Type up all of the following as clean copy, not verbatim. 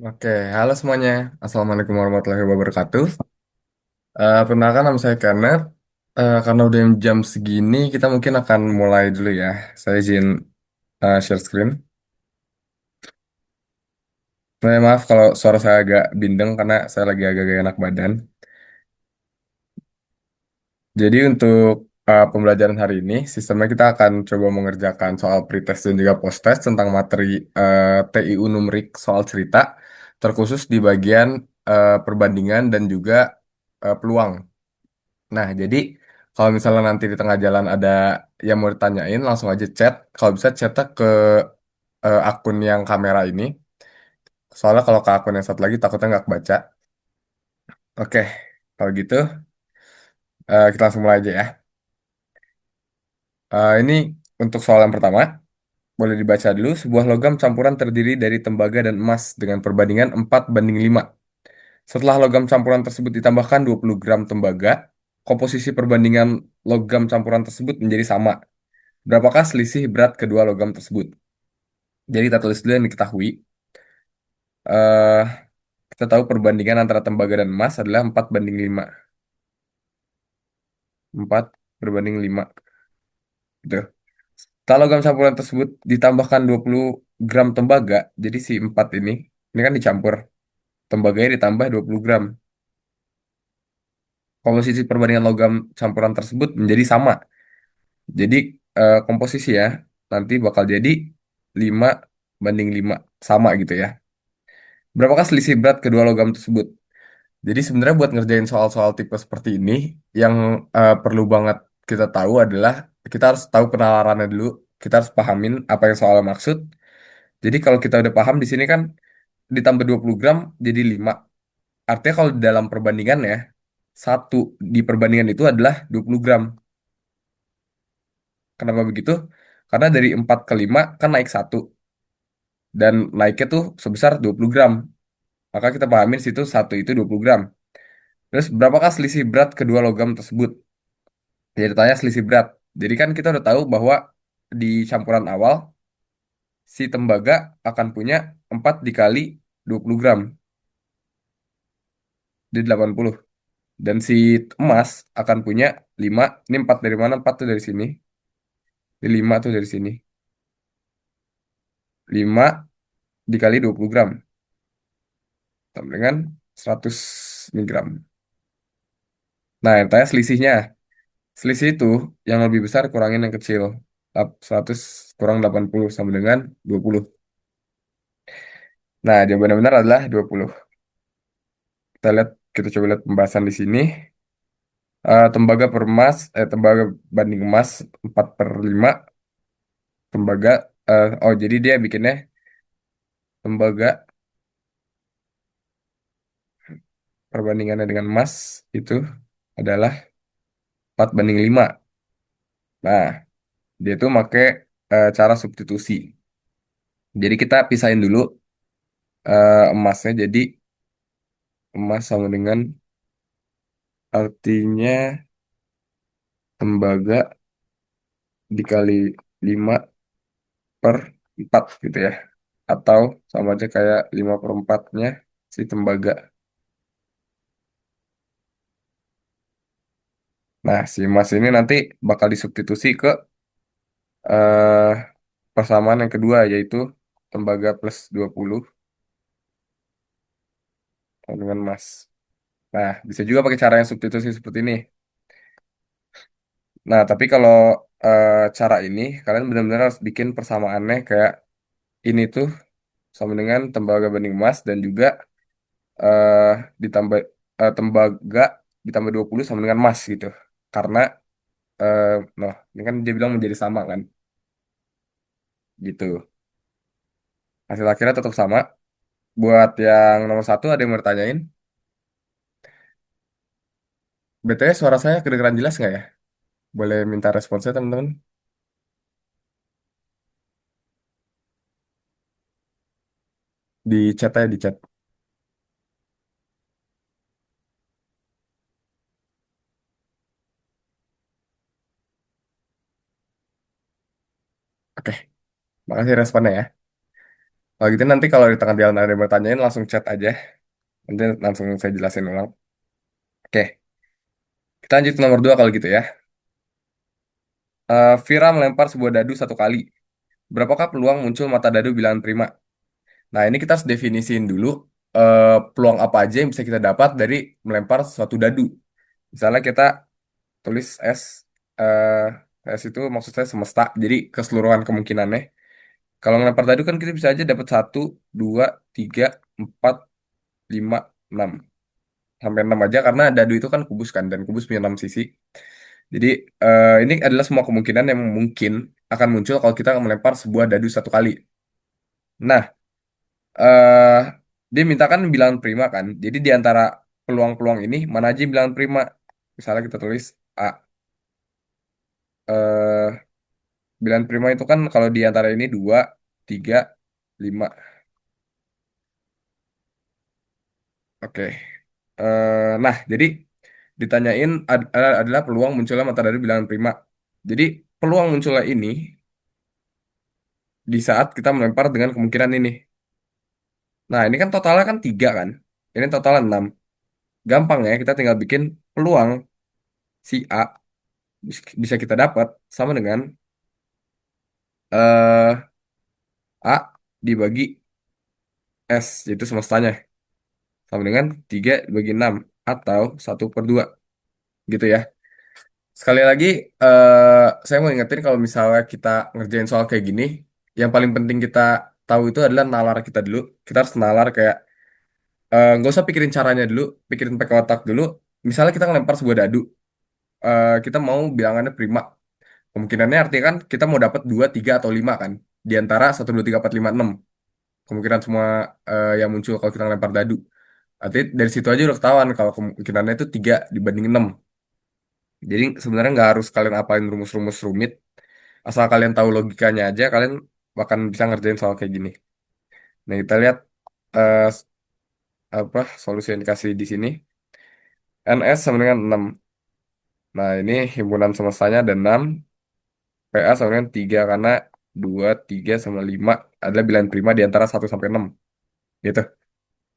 Oke, halo semuanya. Assalamualaikum warahmatullahi wabarakatuh. Perkenalkan nama saya Kenneth. Karena udah jam segini, kita mungkin akan mulai dulu ya. Saya izin share screen. Maaf kalau suara saya agak bindeng karena saya lagi agak-agak enak badan. Jadi untuk pembelajaran hari ini, sistemnya kita akan coba mengerjakan soal pretest dan juga post-test tentang materi TIU numerik soal cerita, terkhusus di bagian perbandingan dan juga peluang. Nah, jadi kalau misalnya nanti di tengah jalan ada yang mau ditanyain, langsung aja chat. Kalau bisa chatnya ke akun yang kamera ini. Soalnya kalau ke akun yang satu lagi takutnya nggak kebaca. Oke, kalau gitu kita langsung mulai aja ya. Ini untuk soal yang pertama, boleh dibaca dulu. Sebuah logam campuran terdiri dari tembaga dan emas dengan perbandingan 4:5. Setelah logam campuran tersebut ditambahkan 20 gram tembaga, komposisi perbandingan logam campuran tersebut menjadi sama. Berapakah selisih berat kedua logam tersebut? Jadi kita tulis dulu yang diketahui. eh Kita tahu perbandingan antara tembaga dan emas adalah 4:5. 4:5. Gitu. Kalau logam campuran tersebut ditambahkan 20 gram tembaga, jadi si 4 ini kan dicampur. Tembaganya ditambah 20 gram. Komposisi perbandingan logam campuran tersebut menjadi sama. Jadi komposisi ya, nanti bakal jadi 5:5. Sama gitu ya. Berapakah selisih berat kedua logam tersebut? Jadi sebenarnya buat ngerjain soal-soal tipe seperti ini, yang perlu banget kita tahu adalah kita harus tahu penalarannya dulu. Kita harus pahamin apa yang soalnya maksud. Jadi kalau kita udah paham di sini kan ditambah 20 gram jadi 5. Artinya kalau dalam perbandingan ya, satu di perbandingan itu adalah 20 gram. Kenapa begitu? Karena dari 4 ke 5 kan naik satu. Dan naiknya tuh sebesar 20 gram. Maka kita pahamin situ satu itu 20 gram. Terus berapakah selisih berat kedua logam tersebut? Jadi tanya selisih berat. Jadi kan kita udah tahu bahwa di campuran awal si tembaga akan punya 4 dikali 20 gram, di 80. Dan si emas akan punya 5. Ini 4 dari mana? 4 tuh dari sini. Ini 5 tuh dari sini. 5 dikali 20 gram. Sama dengan 100 miligram. Nah, yang tanya selisihnya. Selisih itu yang lebih besar kurangin yang kecil. 100 kurang 80 sama dengan 20. Nah, jawaban yang benar adalah 20. Kita lihat, kita coba lihat pembahasan di sini. Tembaga banding emas 4/5. Tembaga, jadi dia bikinnya tembaga perbandingannya dengan emas itu adalah 4:5. Nah, dia tuh pakai cara substitusi. Jadi kita pisahin dulu emasnya. Jadi emas sama dengan artinya tembaga dikali 5/4 gitu ya. Atau sama aja kayak 5/4-nya si tembaga. Nah, si emas ini nanti bakal disubstitusi ke eh, persamaan yang kedua, yaitu tembaga plus 20 sama dengan emas. Nah, bisa juga pakai cara yang substitusi seperti ini. Nah, tapi kalau cara ini, kalian benar-benar harus bikin persamaannya kayak ini tuh sama dengan tembaga banding emas dan juga eh ditambah tembaga ditambah 20 sama dengan emas gitu. Karena eh noh, ini kan dia bilang menjadi sama kan, gitu. Hasil akhirnya tetap sama. Buat yang nomor satu ada yang mau ditanyain? BTW suara saya kedengeran jelas nggak ya? Boleh minta responsnya teman-teman? Di chat aja, di chat. Oke, makasih responnya ya. Kalau gitu nanti kalau di tengah jalan ada yang bertanyain langsung chat aja. Nanti langsung saya jelasin ulang. Oke, kita lanjut ke nomor 2 kalau gitu ya. Vira melempar sebuah dadu 1 kali. Berapakah peluang muncul mata dadu bilangan prima? Nah, ini kita harus definisiin dulu peluang apa aja yang bisa kita dapat dari melempar suatu dadu. Misalnya kita tulis S, S itu maksudnya semesta, jadi keseluruhan kemungkinannya. Kalau ngelempar dadu kan kita bisa aja dapat 1, 2, 3, 4, 5, 6. Sampai 6 aja karena dadu itu kan kubus kan, dan kubus punya 6 sisi. Jadi ini adalah semua kemungkinan yang mungkin akan muncul kalau kita melempar sebuah dadu 1 kali. Nah, eh dia mintakan bilangan prima kan. Jadi di antara peluang-peluang ini mana aja yang bilangan prima? Misalnya kita tulis A. eh Bilangan prima itu kan kalau di antara ini 2, 3, 5. Oke. Nah, jadi ditanyain adalah peluang munculnya mata dari bilangan prima. Jadi peluang munculnya ini di saat kita melempar dengan kemungkinan ini. Nah, ini kan totalnya kan 3 kan. Ini totalnya 6. Gampang ya, kita tinggal bikin peluang si A bisa kita dapat sama dengan eh A dibagi S, yaitu semestanya. Sama dengan 3 dibagi 6 atau 1/2 gitu ya. Sekali lagi, saya mau ingetin kalau misalnya kita ngerjain soal kayak gini, yang paling penting kita tahu itu adalah nalar kita dulu. Kita harus nalar kayak, nggak usah pikirin caranya dulu, pikirin pakai otak dulu. Misalnya kita ngelempar sebuah dadu, kita mau bilangannya prima. Kemungkinannya artinya kan kita mau dapat 2, 3, atau 5 kan. Di antara 1, 2, 3, 4, 5, 6. Kemungkinan semua yang muncul kalau kita ngelempar dadu. Artinya dari situ aja udah ketahuan kalau kemungkinannya itu 3 dibanding 6. Jadi sebenarnya nggak harus kalian apalin rumus-rumus rumit. Asal kalian tahu logikanya aja, kalian bahkan bisa ngerjain soal kayak gini. Nah, kita lihat eh, apa solusi yang dikasih di sini. NS sama dengan 6. Nah, ini himpunan semestanya ada 6. PA sama dengan 3 karena 2, 3, sama 5 adalah bilangan prima di antara 1 sampai 6. Gitu.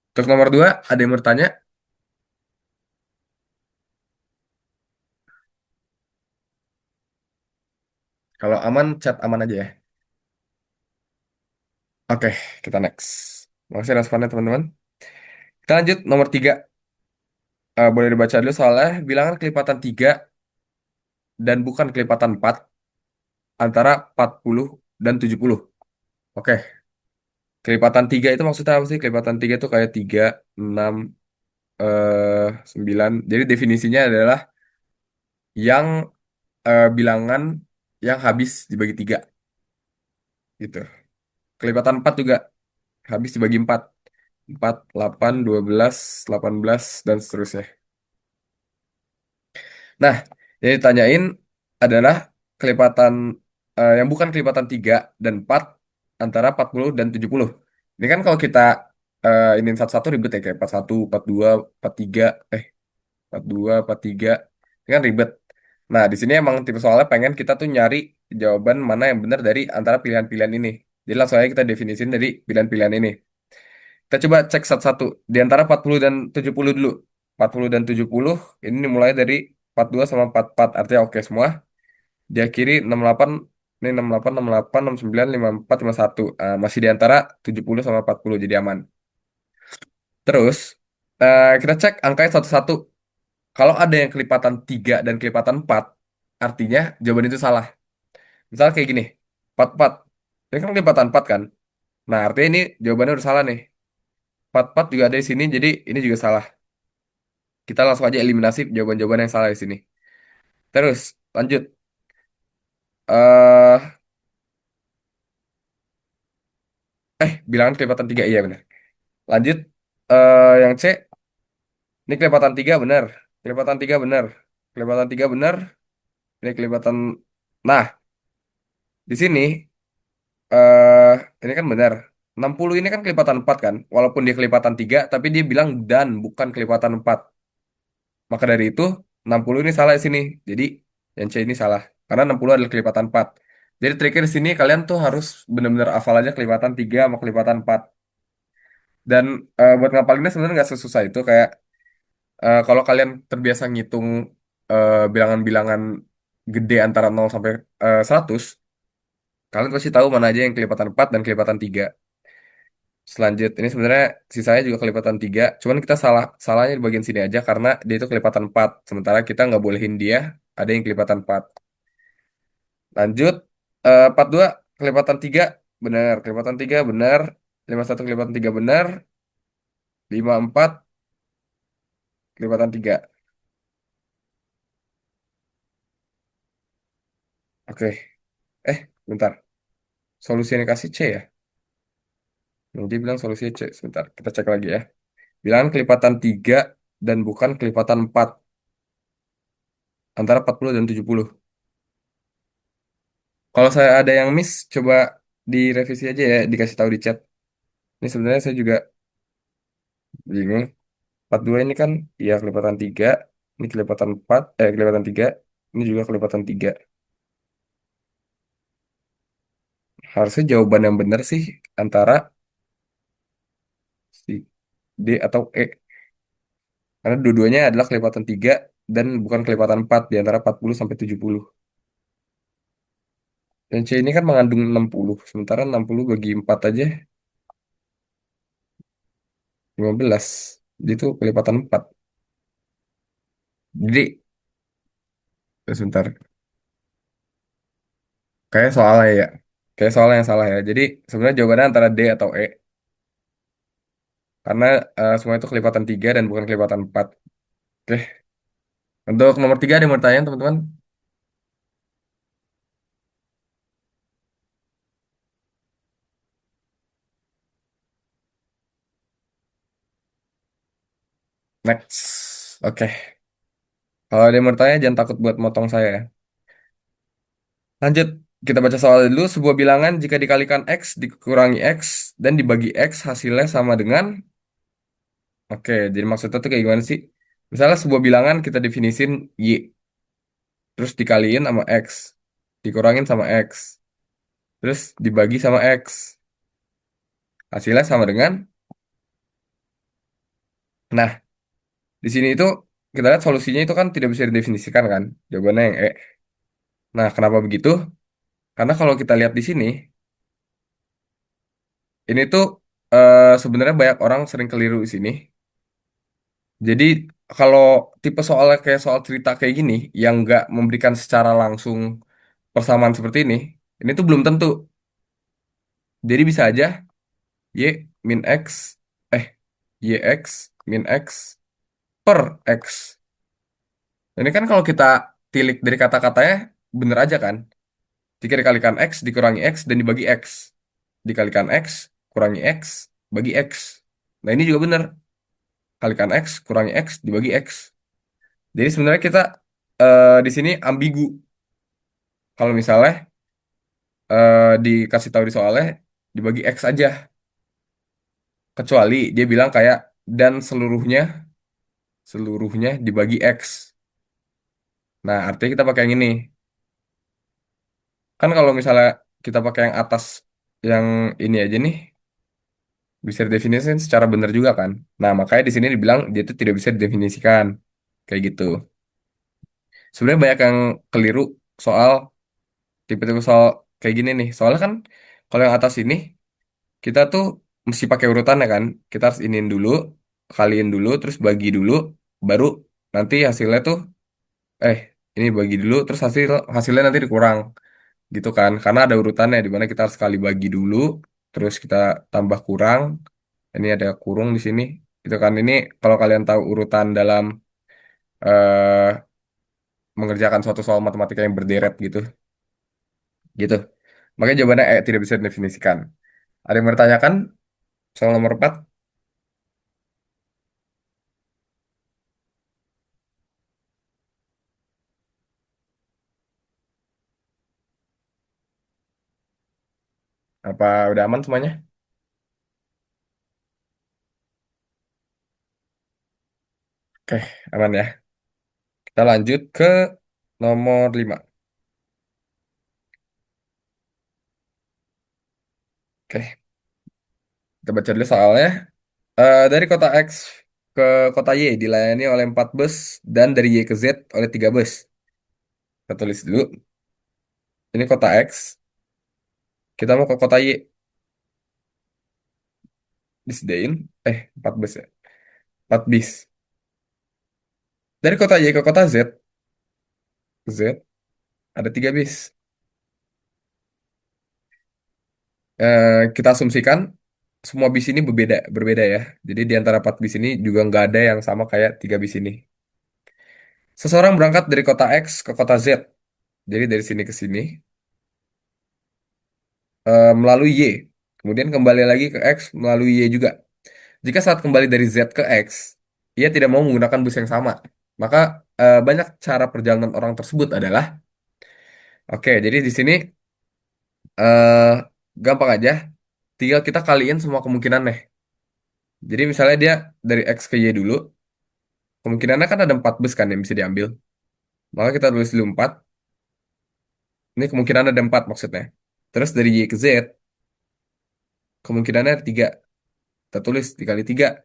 Terus nomor 2, ada yang bertanya, kalau aman, chat aman aja ya. Oke, kita next. Makasih responnya teman-teman. Kita lanjut nomor 3. Boleh dibaca dulu soalnya bilangan kelipatan 3 dan bukan kelipatan 4 antara 40 dan 70. Oke, kelipatan 3 itu maksudnya apa sih? Kelipatan 3 itu kayak 3, 6, 9. Jadi definisinya adalah yang bilangan yang habis dibagi 3 gitu. Kelipatan 4 juga habis dibagi 4. 4, 8, 12, 18, dan seterusnya. Nah, yang ditanyain adalah kelipatan yang bukan kelipatan 3 dan 4 antara 40 dan 70. Ini kan kalau kita ini satu-satu ribet ya, kayak 41, 42, 43, 42, 43. Ini kan ribet. Nah, di sini emang tipe soalnya pengen kita tuh nyari jawaban mana yang benar dari antara pilihan-pilihan ini. Jadi langsung aja kita definisin dari pilihan-pilihan ini. Kita coba cek satu-satu. Di antara 40 dan 70 dulu. 40 dan 70 ini mulai dari 42 sama 44. Artinya oke semua. Dia kiri 68, ini 68, 68, 69, 54, 51. Masih di antara 70 sama 40, jadi aman. Terus, kita cek angkanya satu-satu. Kalau ada yang kelipatan 3 dan kelipatan 4, artinya jawaban itu salah. Misalnya kayak gini, 44. Ini kan kelipatan 4 kan? Nah, artinya ini jawabannya udah salah nih. 44 juga ada di sini, jadi ini juga salah. Kita langsung aja eliminasi jawaban-jawaban yang salah di sini. Terus, lanjut. eh Bilangan kelipatan 3, iya benar. Lanjut, yang C, ini kelipatan 3 benar. Kelipatan 3 benar. Kelipatan 3 benar. Ini kelipatan... Nah, di sini, eh ini kan benar. 60 ini kan kelipatan 4 kan? Walaupun dia kelipatan 3, tapi dia bilang dan bukan kelipatan 4. Maka dari itu, 60 ini salah di sini. Jadi, yang C ini salah. Karena 60 adalah kelipatan 4. Jadi triknya di sini kalian tuh harus benar-benar hafal aja kelipatan 3 sama kelipatan 4. Dan buat ngapalinnya sebenarnya nggak sesusah itu. Kayak kalau kalian terbiasa ngitung bilangan-bilangan gede antara 0 sampai 100, kalian pasti tahu mana aja yang kelipatan 4 dan kelipatan 3. Selanjut, ini sebenarnya sisanya juga kelipatan 3. Cuman kita salahnya di bagian sini aja karena dia itu kelipatan 4. Sementara kita nggak bolehin dia ada yang kelipatan 4. Lanjut, 42 kelipatan 3 benar, kelipatan 3 benar, 51 kelipatan 3 benar, 54 kelipatan 3. Oke, bentar. Solusi yang dikasih C ya? Dia bilang solusinya C. Sebentar, kita cek lagi ya. Bilangan kelipatan 3 dan bukan kelipatan 4. Antara 40 dan 70. Kalau saya ada yang miss, coba direvisi aja ya, dikasih tahu di chat. Ini sebenarnya saya juga bingung. 42 ini kan, ya kelipatan 3. Ini kelipatan 4, kelipatan 3. Ini juga kelipatan 3. Harusnya jawaban yang benar sih antara si D atau E. Karena dua-duanya adalah kelipatan 3 dan bukan kelipatan 4 di antara 40 sampai 70. Dan C ini kan mengandung 60. Sementara 60 bagi 4 aja 15. Jadi itu kelipatan 4. Jadi, sebentar. Kayak soalnya ya. Kayak soalnya yang salah ya. Jadi sebenarnya jawabannya antara D atau E. Karena semua itu kelipatan 3 dan bukan kelipatan 4. Oke. Untuk nomor 3 ada yang mau tanya teman-teman? Next. Oke. Kalau ada yang mau tanya jangan takut buat motong saya ya. Lanjut. Kita baca soal dulu. Sebuah bilangan jika dikalikan X dikurangi X dan dibagi X hasilnya sama dengan. Oke. Jadi maksudnya tuh kayak gimana sih? Misalnya sebuah bilangan kita definisin Y. Terus dikaliin sama X. Dikurangin sama X. Terus dibagi sama X. Hasilnya sama dengan. Nah, di sini itu kita lihat solusinya itu kan tidak bisa didefinisikan kan. Jawabannya yang E. Nah, kenapa begitu? Karena kalau kita lihat di sini, ini tuh sebenarnya banyak orang sering keliru di sini. Jadi kalau tipe soalnya kayak soal cerita kayak gini, yang nggak memberikan secara langsung persamaan seperti ini tuh belum tentu. Jadi bisa aja Y min X, eh, YX min X per X. Ini kan kalau kita tilik dari kata-katanya, bener aja kan? Jika dikalikan X, dikurangi X, dan dibagi X. Dikalikan X, kurangi X, bagi X. Nah ini juga bener. Kalikan X, kurangi X, dibagi X. Jadi sebenarnya kita di sini ambigu. Kalau misalnya dikasih tahu di soalnya, dibagi X aja. Kecuali dia bilang kayak, dan seluruhnya dibagi X. Nah artinya kita pakai yang ini. Kan kalau misalnya kita pakai yang atas, yang ini aja nih, bisa didefinisikan secara benar juga kan. Nah, makanya di sini dibilang dia itu tidak bisa didefinisikan. Kayak gitu. Sebenarnya banyak yang keliru soal tipe-tipe soal kayak gini nih. Soalnya kan kalau yang atas ini kita tuh mesti pakai urutan ya kan. Kita harus iniin dulu, kaliin dulu, terus bagi dulu, baru nanti hasilnya tuh eh ini bagi dulu, terus hasilnya nanti dikurang gitu kan. Karena ada urutannya di mana kita harus kali bagi dulu, terus kita tambah kurang. Ini ada kurung di sini. Itu kan ini kalau kalian tahu urutan dalam eh mengerjakan suatu soal matematika yang berderet gitu. Gitu. Makanya jawabannya tidak bisa didefinisikan. Ada yang bertanyakan soal nomor 4? Apa udah aman semuanya? Oke, aman ya. Kita lanjut ke nomor 5. Oke, kita baca dulu soalnya. Dari kota X ke kota Y dilayani oleh 4 bus dan dari Y ke Z oleh 3 bus. Kita tulis dulu. Ini kota X, kita mau ke kota Y. Disediain, 4 bus ya. 4 bis. Dari kota Y ke kota Z ada 3 bis. Kita asumsikan semua bis ini berbeda ya. Jadi di antara 4 bis ini juga nggak ada yang sama kayak 3 bis ini. Seseorang berangkat dari kota X ke kota Z. Jadi dari sini ke sini melalui Y. Kemudian kembali lagi ke X melalui Y juga. Jika saat kembali dari Z ke X, ia tidak mau menggunakan bus yang sama. Maka banyak cara perjalanan orang tersebut adalah, oke, jadi di sini eh, gampang aja. Tinggal kita kaliin semua kemungkinan nih. Jadi misalnya dia dari X ke Y dulu, kemungkinannya kan ada 4 bus kan yang bisa diambil. Maka kita tulis dulu 4. Ini kemungkinan ada 4 maksudnya. Terus dari Y ke Z, kemungkinannya ada 3. Kita tulis dikali 3.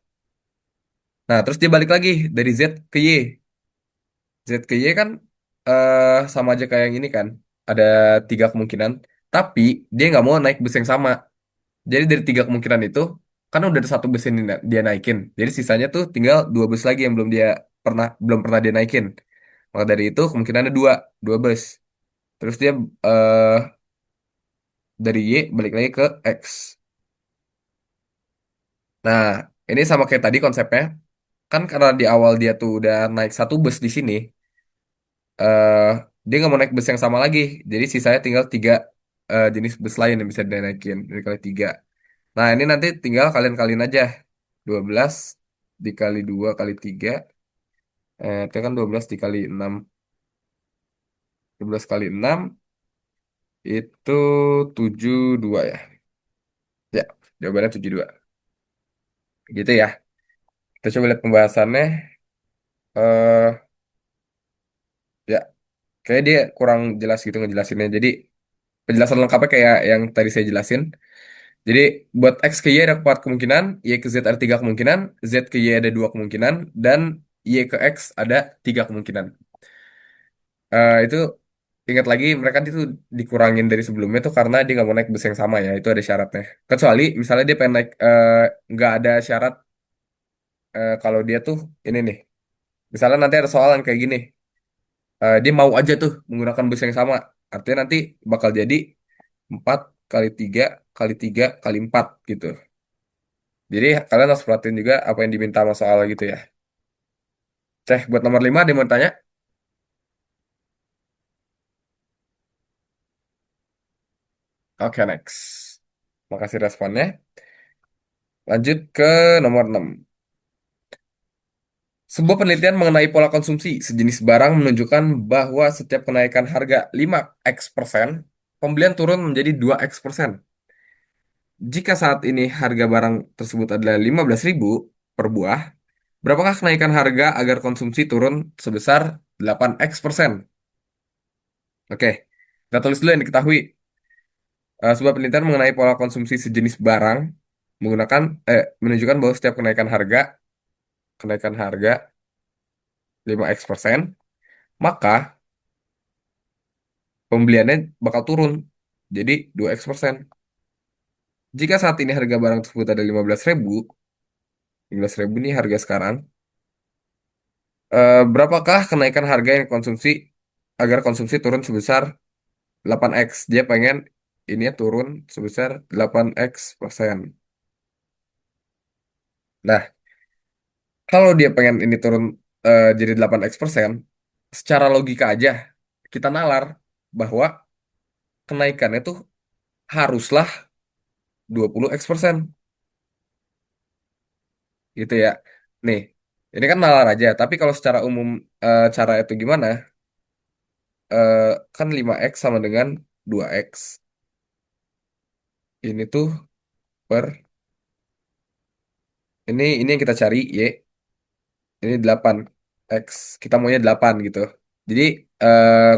Nah, terus dia balik lagi dari Z ke Y. Z ke Y kan sama aja kayak yang ini kan. Ada 3 kemungkinan. Tapi dia nggak mau naik bus yang sama. Jadi dari 3 kemungkinan itu, kan udah ada 1 bus yang dia naikin. Jadi sisanya tuh tinggal 2 bus lagi yang belum pernah dia naikin. Maka dari itu kemungkinannya 2 bus. Terus dia eh, dari Y balik lagi ke X. Nah, ini sama kayak tadi konsepnya. Kan karena di awal dia tuh udah naik 1 bus di sini, eh dia nggak mau naik bus yang sama lagi. Jadi sisanya tinggal 3 jenis bus lain yang bisa dia naikin. Dari kali 3. Nah, ini nanti tinggal kalian-kalian aja. 12 dikali 2 kali 3. Itu kan 12 dikali 6. 12 kali 6 itu 72 ya. Ya, jawabannya 72. Gitu ya. Kita coba lihat pembahasannya. eh Ya, kayak dia kurang jelas gitu ngejelasinnya. Jadi penjelasan lengkapnya kayak yang tadi saya jelasin. Jadi buat X ke Y ada 4 kemungkinan, Y ke Z ada 3 kemungkinan, Z ke Y ada 2 kemungkinan, dan Y ke X ada 3 kemungkinan. Itu ingat lagi mereka itu dikurangin dari sebelumnya tuh karena dia nggak mau naik bus yang sama ya, itu ada syaratnya. Kecuali misalnya dia pengen naik nggak ada syarat kalau dia tuh ini nih. Misalnya nanti ada soal yang kayak gini, dia mau aja tuh menggunakan bus yang sama. Artinya nanti bakal jadi 4 kali 3 kali 3 kali 4 gitu. Jadi kalian harus perhatiin juga apa yang diminta sama soal gitu ya. Buat nomor 5 dia mau tanya. Oke, next. Makasih responnya. Lanjut ke nomor 6. Sebuah penelitian mengenai pola konsumsi sejenis barang menunjukkan bahwa setiap kenaikan harga 5x%, pembelian turun menjadi 2x%. Jika saat ini harga barang tersebut adalah 15.000 per buah, berapakah kenaikan harga agar konsumsi turun sebesar 8x%? Oke, kita tulis dulu yang diketahui. Sebuah penelitian mengenai pola konsumsi sejenis barang menunjukkan bahwa setiap kenaikan harga 5x%, maka pembeliannya bakal turun jadi 2x%. Jika saat ini harga barang tersebut ada 15.000 nih harga sekarang, berapakah kenaikan harga yang konsumsi agar konsumsi turun sebesar 8x? Dia pengen ini ya turun sebesar 8x%. Nah, kalau dia pengen ini turun jadi 8x%, secara logika aja kita nalar bahwa kenaikannya tuh haruslah 20x% gitu ya. Nih, ini kan nalar aja, tapi kalau secara umum cara itu gimana? Eh, Kan 5x sama dengan 2x. Ini tuh per ini yang kita cari Y, ini 8x. Kita maunya 8 gitu. Jadi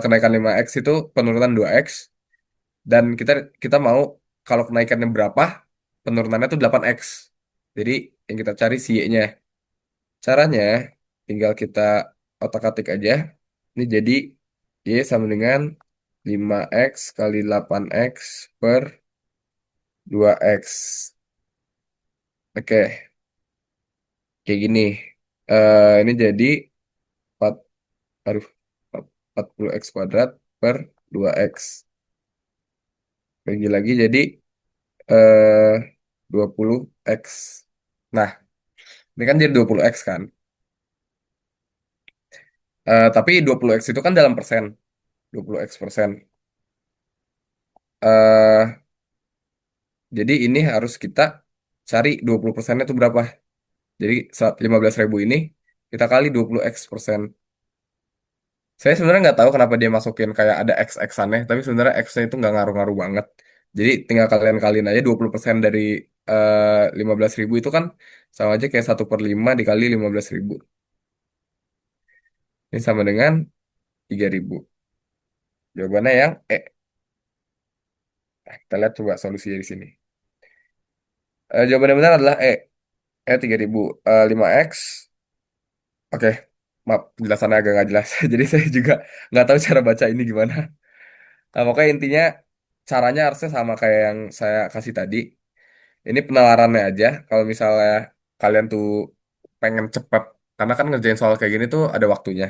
kenaikan 5x itu penurunan 2x dan kita kita mau kalau kenaikannya berapa, penurunannya tuh 8x. Jadi yang kita cari si Y-nya. Caranya tinggal kita otak-atik aja. Ini jadi Y sama dengan 5x kali 8x per 2x. Oke, kayak gini. Ini jadi 4, aduh, 40x kuadrat per 2x. Bagi lagi jadi eh 20x. Nah, ini kan jadi 20x kan. Tapi 20x itu kan dalam persen. 20x persen. eh jadi ini harus kita cari 20 persennya itu berapa. Jadi 15.000 ini kita kali 20x persen. Saya sebenarnya nggak tahu kenapa dia masukin kayak ada x aneh, tapi sebenarnya x-nya itu nggak ngaruh-ngaruh banget. Jadi tinggal kalian kaliin aja 20% dari 15.000 itu kan sama aja kayak 1/5 dikali 15.000. Ini sama dengan 3.000. Jawabannya yang E. Nah, kita lihat coba solusinya di sini. Jawaban yang benar adalah E. 3.000. 5x. Oke, maaf penjelasannya agak nggak jelas. Jadi saya juga nggak tahu cara baca ini gimana. Nah, pokoknya intinya caranya harusnya sama kayak yang saya kasih tadi. Ini penalarannya aja. Kalau misalnya kalian tuh pengen cepet, karena kan ngerjain soal kayak gini tuh ada waktunya.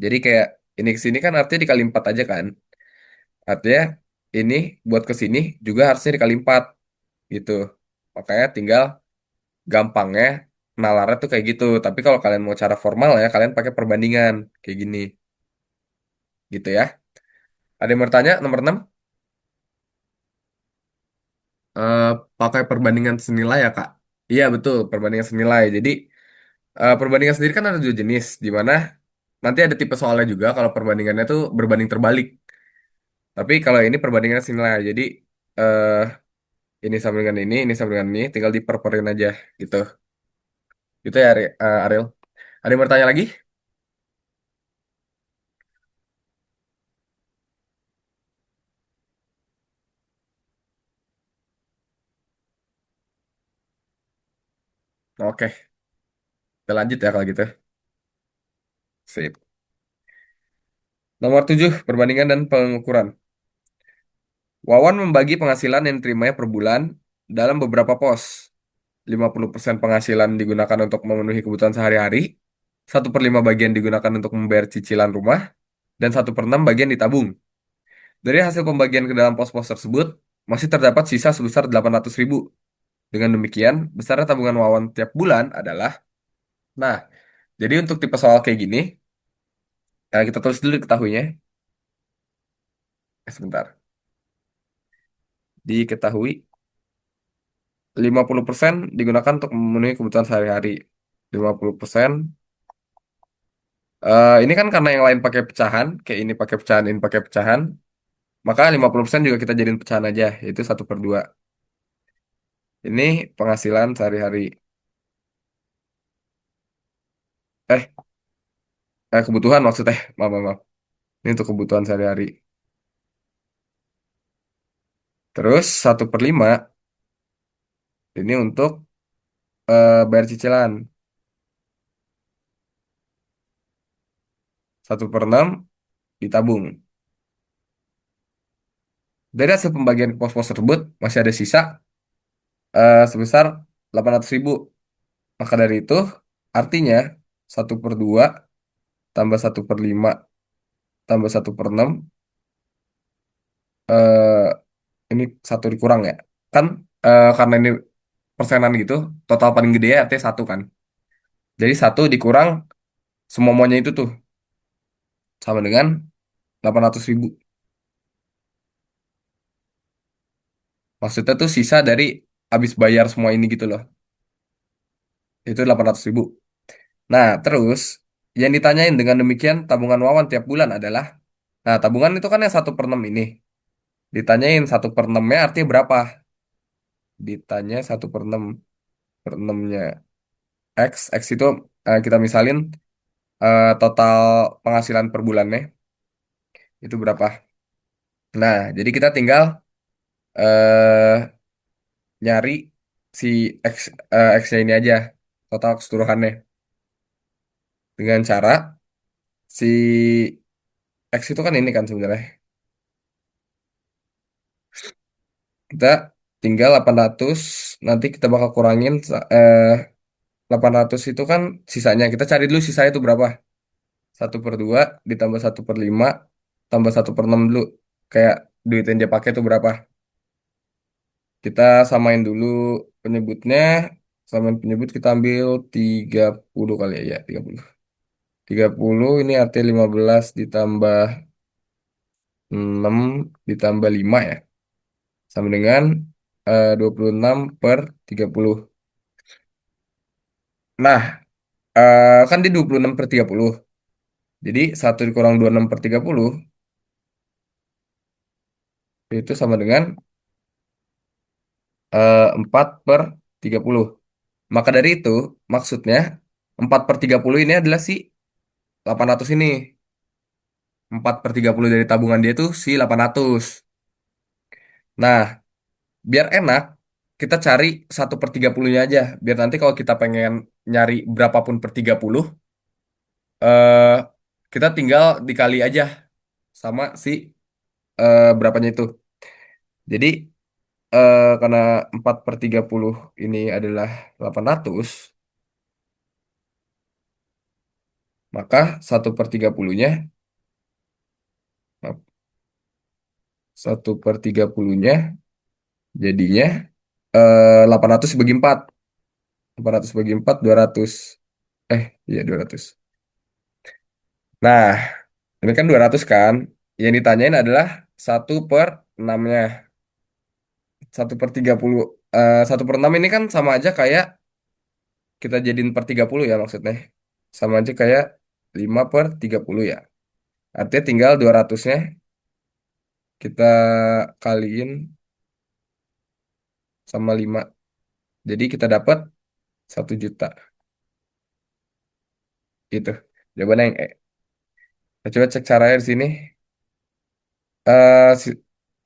Jadi kayak ini ke sini kan artinya dikali 4 aja kan. Artinya ini buat ke sini juga harusnya dikali 4 gitu. Makanya tinggal gampangnya nalarnya tuh kayak gitu. Tapi kalau kalian mau cara formal ya, kalian pakai perbandingan kayak gini. Gitu ya. Ada yang mau tanya nomor 6? Eh, Pakai perbandingan senilai ya, Kak? Iya, betul, perbandingan senilai. Jadi, perbandingan sendiri kan ada dua jenis, di mana nanti ada tipe soalnya juga kalau perbandingannya tuh berbanding terbalik. Tapi kalau ini perbandingan senilai, jadi eh ini sama dengan ini sama dengan ini, tinggal diperporin aja gitu. Gitu ya, Ariel. Ada yang bertanya lagi? Oke, kita lanjut ya kalau gitu. Sip. Nomor 7, perbandingan dan pengukuran. Wawan membagi penghasilan yang diterimanya per bulan dalam beberapa pos. 50% penghasilan digunakan untuk memenuhi kebutuhan sehari-hari, 1/5 bagian digunakan untuk membayar cicilan rumah, dan 1/6 bagian ditabung. Dari hasil pembagian ke dalam pos-pos tersebut, masih terdapat sisa sebesar 800.000. Dengan demikian, besarnya tabungan Wawan tiap bulan adalah, nah, jadi untuk tipe soal kayak gini, kita tulis dulu diketahuinya. Sebentar. Diketahui 50% digunakan untuk memenuhi kebutuhan sehari-hari. 50%. Ini kan karena yang lain pakai pecahan, kayak ini pakai pecahan, ini pakai pecahan. Maka 50% juga kita jadiin pecahan aja, yaitu 1/2. Ini penghasilan sehari-hari. Eh, Kebutuhan maksudnya. Maaf, maaf, maaf. Ini untuk kebutuhan sehari-hari. Terus 1/5 ini untuk bayar cicilan. 1/6 ditabung. Dari hasil pembagian pos-pos tersebut, masih ada sisa sebesar 800.000. Maka dari itu, artinya 1/2 tambah 1/5 tambah 1/6, eh ini satu dikurang ya. Kan karena ini persenan gitu, total paling gede ya artinya satu kan. Jadi satu dikurang semuanya itu tuh sama dengan 800.000. Maksudnya tuh sisa dari habis bayar semua ini gitu loh. Itu 800.000. Nah, terus yang ditanyain dengan demikian tabungan Wawan tiap bulan adalah, nah tabungan itu kan yang 1/6 ini. Ditanyain 1/6-nya artinya berapa? Ditanya 1/6 per 6-nya. X itu kita misalin total penghasilan per bulannya itu berapa. Nah, jadi kita tinggal eh nyari si X, X-nya ini aja, total keseluruhannya. Dengan cara si X itu kan ini kan sebenarnya. Kita tinggal 800, nanti kita bakal kurangin 800 itu kan sisanya. Kita cari dulu sisanya itu berapa. 1/2 ditambah 1/5 tambah 1/6 dulu. Kayak duit yang dia pakai itu berapa. Kita samain dulu penyebutnya. Samain penyebut kita ambil 30 kali ya. Ya, 30. 30 ini artinya 15 ditambah 6 ditambah 5 ya. Sama dengan 26/30. Nah, kan di 26/30. Jadi 1 dikurang 26/30 itu sama dengan 4/30. Maka dari itu, maksudnya 4/30 ini adalah si 800 ini. 4/30 dari tabungan dia tuh si 800. Nah, biar enak, kita cari 1/30-nya aja. Biar nanti kalau kita pengen nyari berapapun per 30, eh, kita tinggal dikali aja sama si berapanya itu. Jadi, karena 4/30 ini adalah 800, maka 1/30-nya, 1/30-nya jadinya 800 bagi 4. 800 bagi 4, 200. Iya 200. Nah, ini kan 200 kan. Yang ditanyain adalah 1/6-nya. 1/30. 1/6 ini kan sama aja kayak kita jadiin per 30 ya maksudnya. Sama aja kayak 5/30 ya. Artinya tinggal 200-nya kita kaliin sama 5. Jadi kita dapat 1 juta. Gitu. Jawabannya yang E. Kita coba cek caranya di sini.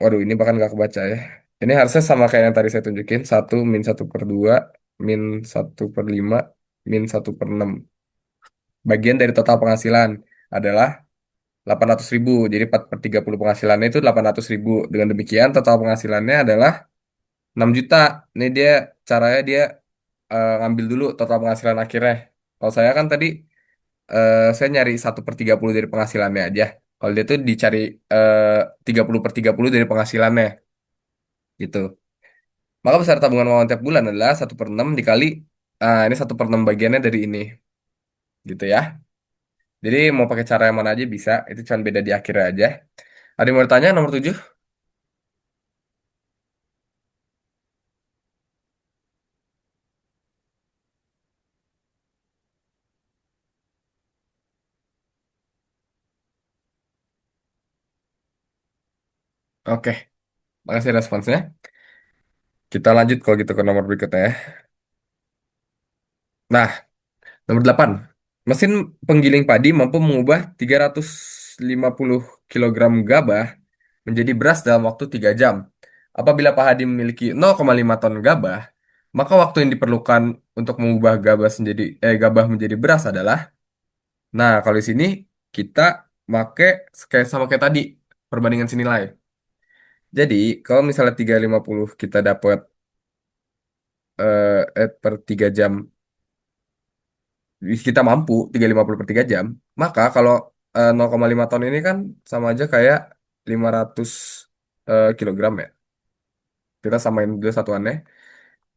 Waduh, ini bahkan gak kebaca ya. Ini harusnya sama kayak yang tadi saya tunjukin. 1 - 1/2 -1/5 -1/6. Bagian dari total penghasilan adalah 800.000. Jadi 4/30 penghasilannya itu 800.000. Dengan demikian total penghasilannya adalah 6 juta. Ini dia caranya dia ngambil dulu total penghasilan akhirnya. Kalau saya kan tadi saya nyari 1/30 dari penghasilannya aja. Kalau dia tuh dicari eh, 30/30 dari penghasilannya gitu. Maka besar tabungan wawan tiap bulan adalah 1/6 dikali ini 1/6 bagiannya dari ini gitu ya. Jadi mau pakai cara yang mana aja bisa. Itu cuma beda di akhirnya aja. Ada yang mau tanya nomor 7? Oke, makasih responsnya. Kita lanjut kalau gitu ke nomor berikutnya ya. Nah, nomor 8. Mesin penggiling padi mampu mengubah 350 kilogram gabah menjadi beras dalam waktu 3 jam. Apabila Pak Hadi memiliki 0,5 ton gabah, maka waktu yang diperlukan untuk mengubah gabah menjadi beras adalah, nah kalau di sini kita make kayak sama kayak tadi perbandingan senilai. Jadi kalau misalnya 350 kita dapat per 3 jam, kita mampu 350 per 3 jam, maka kalau 0,5 ton ini kan sama aja kayak 500 kilogram ya. Kita samain dulu satuannya.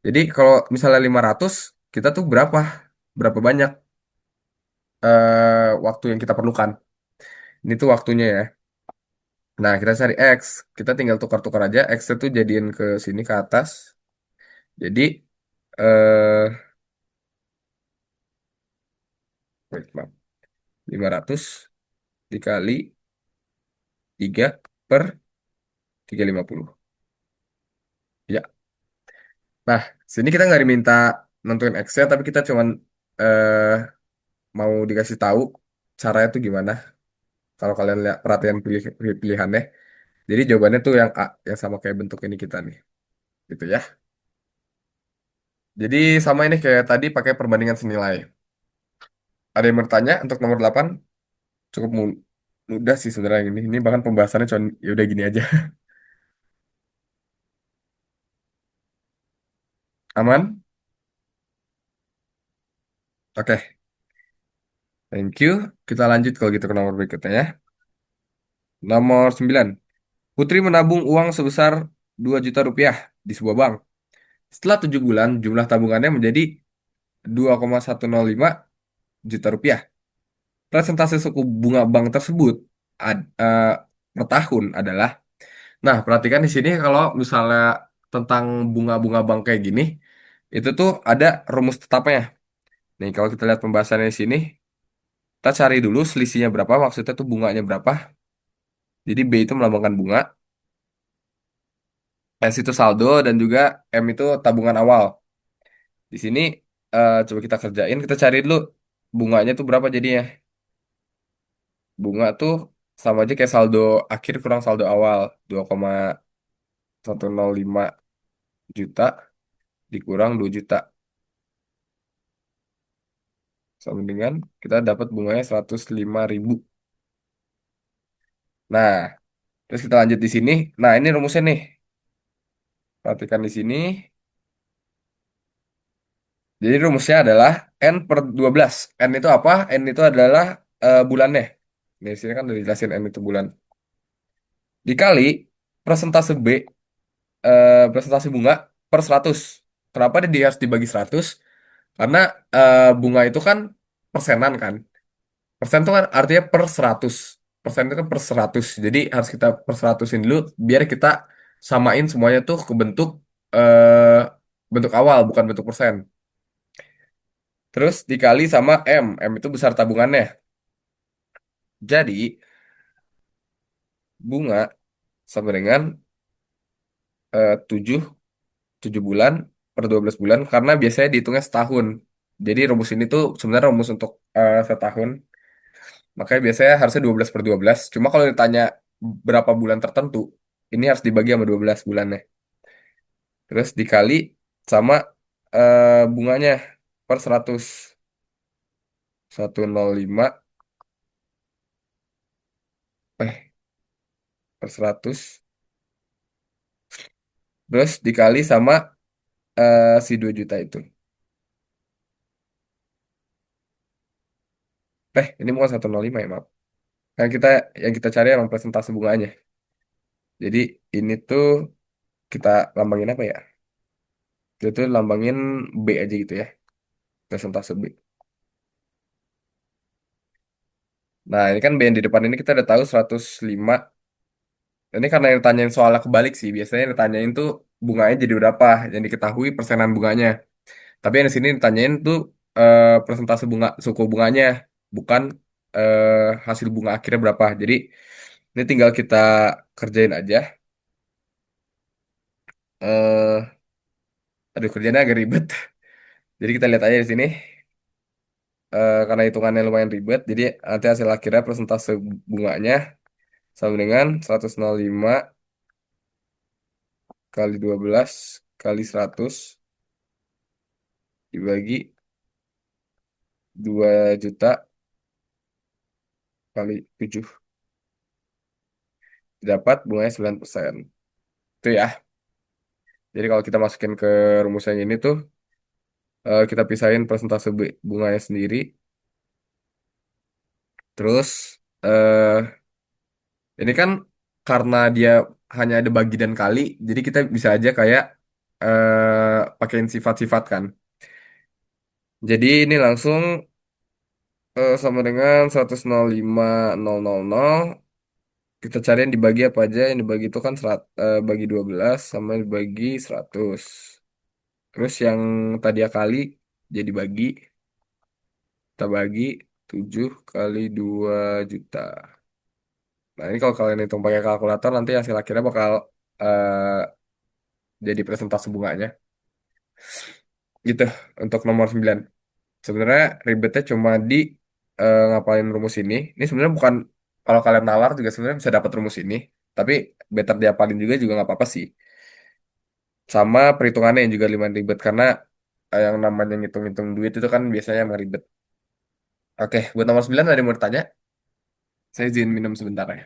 Jadi kalau misalnya 500, kita tuh berapa? Berapa banyak waktu yang kita perlukan? Ini tuh waktunya ya. Nah, kita cari X. Kita tinggal tukar-tukar aja. X itu jadiin ke sini ke atas. Jadi eh wait, maaf. 500 dikali 3/350. Ya. Nah, sini kita nggak diminta nentuin X-nya, tapi kita cuman eh mau dikasih tahu caranya tuh gimana. Kalau kalian lihat perhatian pilihannya. Jadi jawabannya tuh yang A, yang sama kayak bentuk ini kita nih. Gitu ya. Jadi sama ini kayak tadi pakai perbandingan senilai. Ada yang bertanya untuk nomor 8? Cukup mudah sih sebenarnya ini. Ini bahkan pembahasannya cuma ya udah gini aja. Aman? Oke, thank you. Kita lanjut kalau gitu ke nomor berikutnya ya. Nomor 9. Putri menabung uang sebesar 2 juta rupiah di sebuah bank. Setelah 7 bulan, jumlah tabungannya menjadi 2,105 juta rupiah. Presentase suku bunga bank tersebut per tahun adalah. Nah, perhatikan di sini kalau misalnya tentang bunga-bunga bank kayak gini, itu tuh ada rumus tetapnya. Nih, kalau kita lihat pembahasannya di sini, kita cari dulu selisihnya berapa, maksudnya tuh bunganya berapa. Jadi B itu melambangkan bunga, S itu saldo, dan juga M itu tabungan awal. Di sini coba kita kerjain, kita cari dulu bunganya tuh berapa jadinya. Bunga tuh sama aja kayak saldo akhir kurang saldo awal, 2,105 juta dikurang 2 juta. Sama dengan kita dapat bunganya 105.000. Nah, terus kita lanjut di sini. Nah, ini rumusnya nih. Perhatikan di sini. Jadi rumusnya adalah N per 12. N itu apa? N itu adalah bulannya. Di sini kan udah dijelasin N itu bulan. Dikali persentase B, presentasi bunga per 100. Kenapa dia harus dibagi 100? Karena bunga itu kan persenan kan. Persen itu kan artinya per 100. Persen itu kan per 100. Jadi harus kita per 100-in dulu biar kita samain semuanya tuh ke bentuk eh, bentuk awal bukan bentuk persen. Terus dikali sama M. M itu besar tabungannya. Jadi bunga sama dengan 7 7 bulan per 12 bulan karena biasanya dihitungnya setahun. Jadi rumus ini tuh sebenarnya rumus untuk setahun. Makanya biasanya harusnya 12 per 12. Cuma kalau ditanya berapa bulan tertentu, ini harus dibagi sama 12 bulannya. Terus dikali sama bunganya per 100. 105 per 100. Terus dikali sama si 2 juta itu. Ini bukan 105 ya, maaf. Yang kita cari emang presentasi bunganya. Jadi ini tuh kita lambangin apa ya? Kita tuh lambangin B aja gitu ya. Presentase B. Nah, ini kan B yang di depan ini kita udah tahu 105. Ini karena yang ditanyain soalnya kebalik sih. Biasanya yang ditanyain tuh bunganya jadi berapa. Yang diketahui persenan bunganya. Tapi yang di sini ditanyain tuh persentase bunga, suku bunganya. Bukan hasil bunga akhirnya berapa. Jadi ini tinggal kita kerjain aja. eh Aduh, kerjanya agak ribet. Jadi kita lihat aja di sini. Karena hitungannya lumayan ribet. Jadi nanti hasil akhirnya persentase bunganya sama dengan 105 kali 12 kali 100 dibagi 2 juta kali 7. Dapat bunganya 9%. Itu ya. Jadi kalau kita masukin ke rumus yang ini tuh, kita pisahin persentase bunganya sendiri. Terus, ini kan karena dia hanya ada bagi dan kali, jadi kita bisa aja kayak pakein sifat-sifat kan. Jadi ini langsung sama dengan 105.000. Kita cari yang dibagi apa aja. Yang dibagi itu kan bagi 12 sama dibagi 100. Terus yang tadi ya kali jadi bagi. Kita bagi 7 kali 2 juta. Nah ini kalau kalian hitung pakai kalkulator nanti hasil akhirnya bakal eh, jadi presentasi bunganya. Gitu untuk nomor 9. Sebenarnya ribetnya cuma di ngapalin rumus ini. Ini sebenarnya bukan, kalau kalian nalar juga sebenarnya bisa dapat rumus ini. Tapi better diapalin juga nggak apa-apa sih. Sama perhitungannya yang juga lumayan ribet karena yang namanya ngitung-ngitung duit itu kan biasanya emang ribet. Oke, buat nomor 9 ada yang mau tanya? Saya izin minum sebentar ya.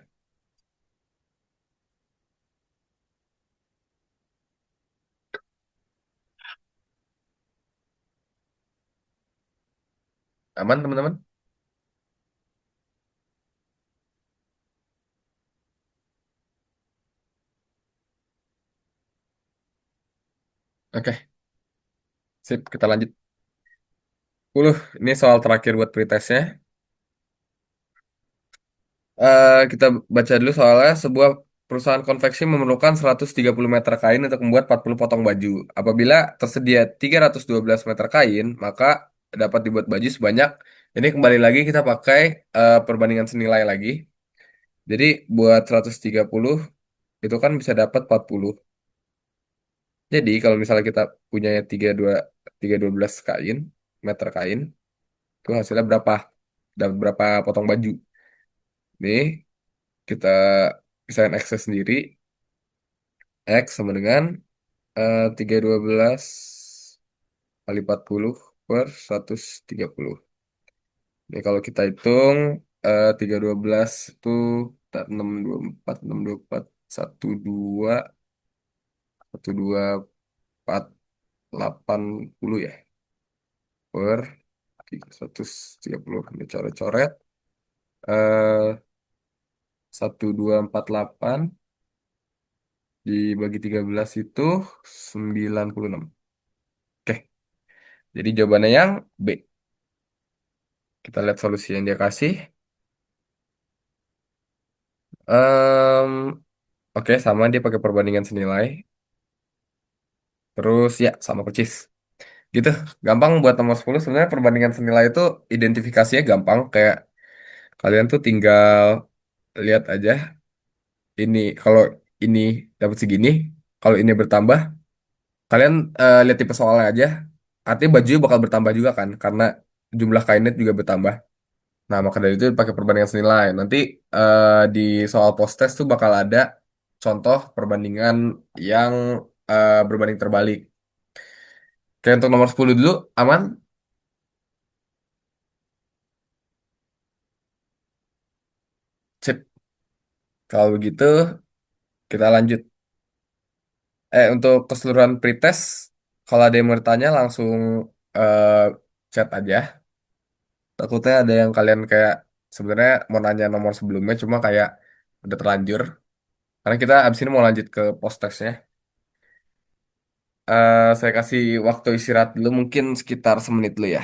Aman teman-teman? Oke, sip, kita lanjut. 10. Ini soal terakhir buat pretestnya. Kita baca dulu soalnya sebuah perusahaan konveksi memerlukan 130 meter kain untuk membuat 40 potong baju. Apabila tersedia 312 meter kain, maka dapat dibuat baju sebanyak. Ini kembali lagi kita pakai perbandingan senilai lagi. Jadi buat 130 itu kan bisa dapat 40. Jadi kalau misalnya kita punya 312 kain, meter kain, itu hasilnya berapa? Dapat berapa potong baju? Nih, kita pisahin X sendiri. X sama dengan 312 kali 40 per 130. Ini kalau kita hitung 312 itu 624, 624, 12, 12, 480 ya. Per 130. Ini coret-coret. 1248 dibagi 13 itu 96. Oke, jadi jawabannya yang B. Kita lihat solusi yang dia kasih. Em, oke, sama dia pakai perbandingan senilai. Terus ya, sama persis. Gitu, gampang buat nomor 10. Sebenarnya perbandingan senilai itu identifikasinya gampang. Kayak kalian tuh tinggal lihat aja. Ini kalau ini dapat segini, kalau ini bertambah, kalian lihat tipe soalnya aja. Artinya bajunya bakal bertambah juga kan, karena jumlah kainnya juga bertambah. Nah, maka dari itu pakai perbandingan senilai. Nanti di soal post test tuh bakal ada contoh perbandingan yang berbanding terbalik. Oke, untuk nomor 10 dulu, aman? Sip. Kalau begitu, kita lanjut. Untuk keseluruhan pretest, kalau ada yang mau bertanya langsung eh, chat aja. Takutnya ada yang kalian kayak sebenarnya mau nanya nomor sebelumnya, cuma kayak udah terlanjur. Karena kita abis ini mau lanjut ke post testnya. Saya kasih waktu istirahat dulu mungkin sekitar semenit dulu ya.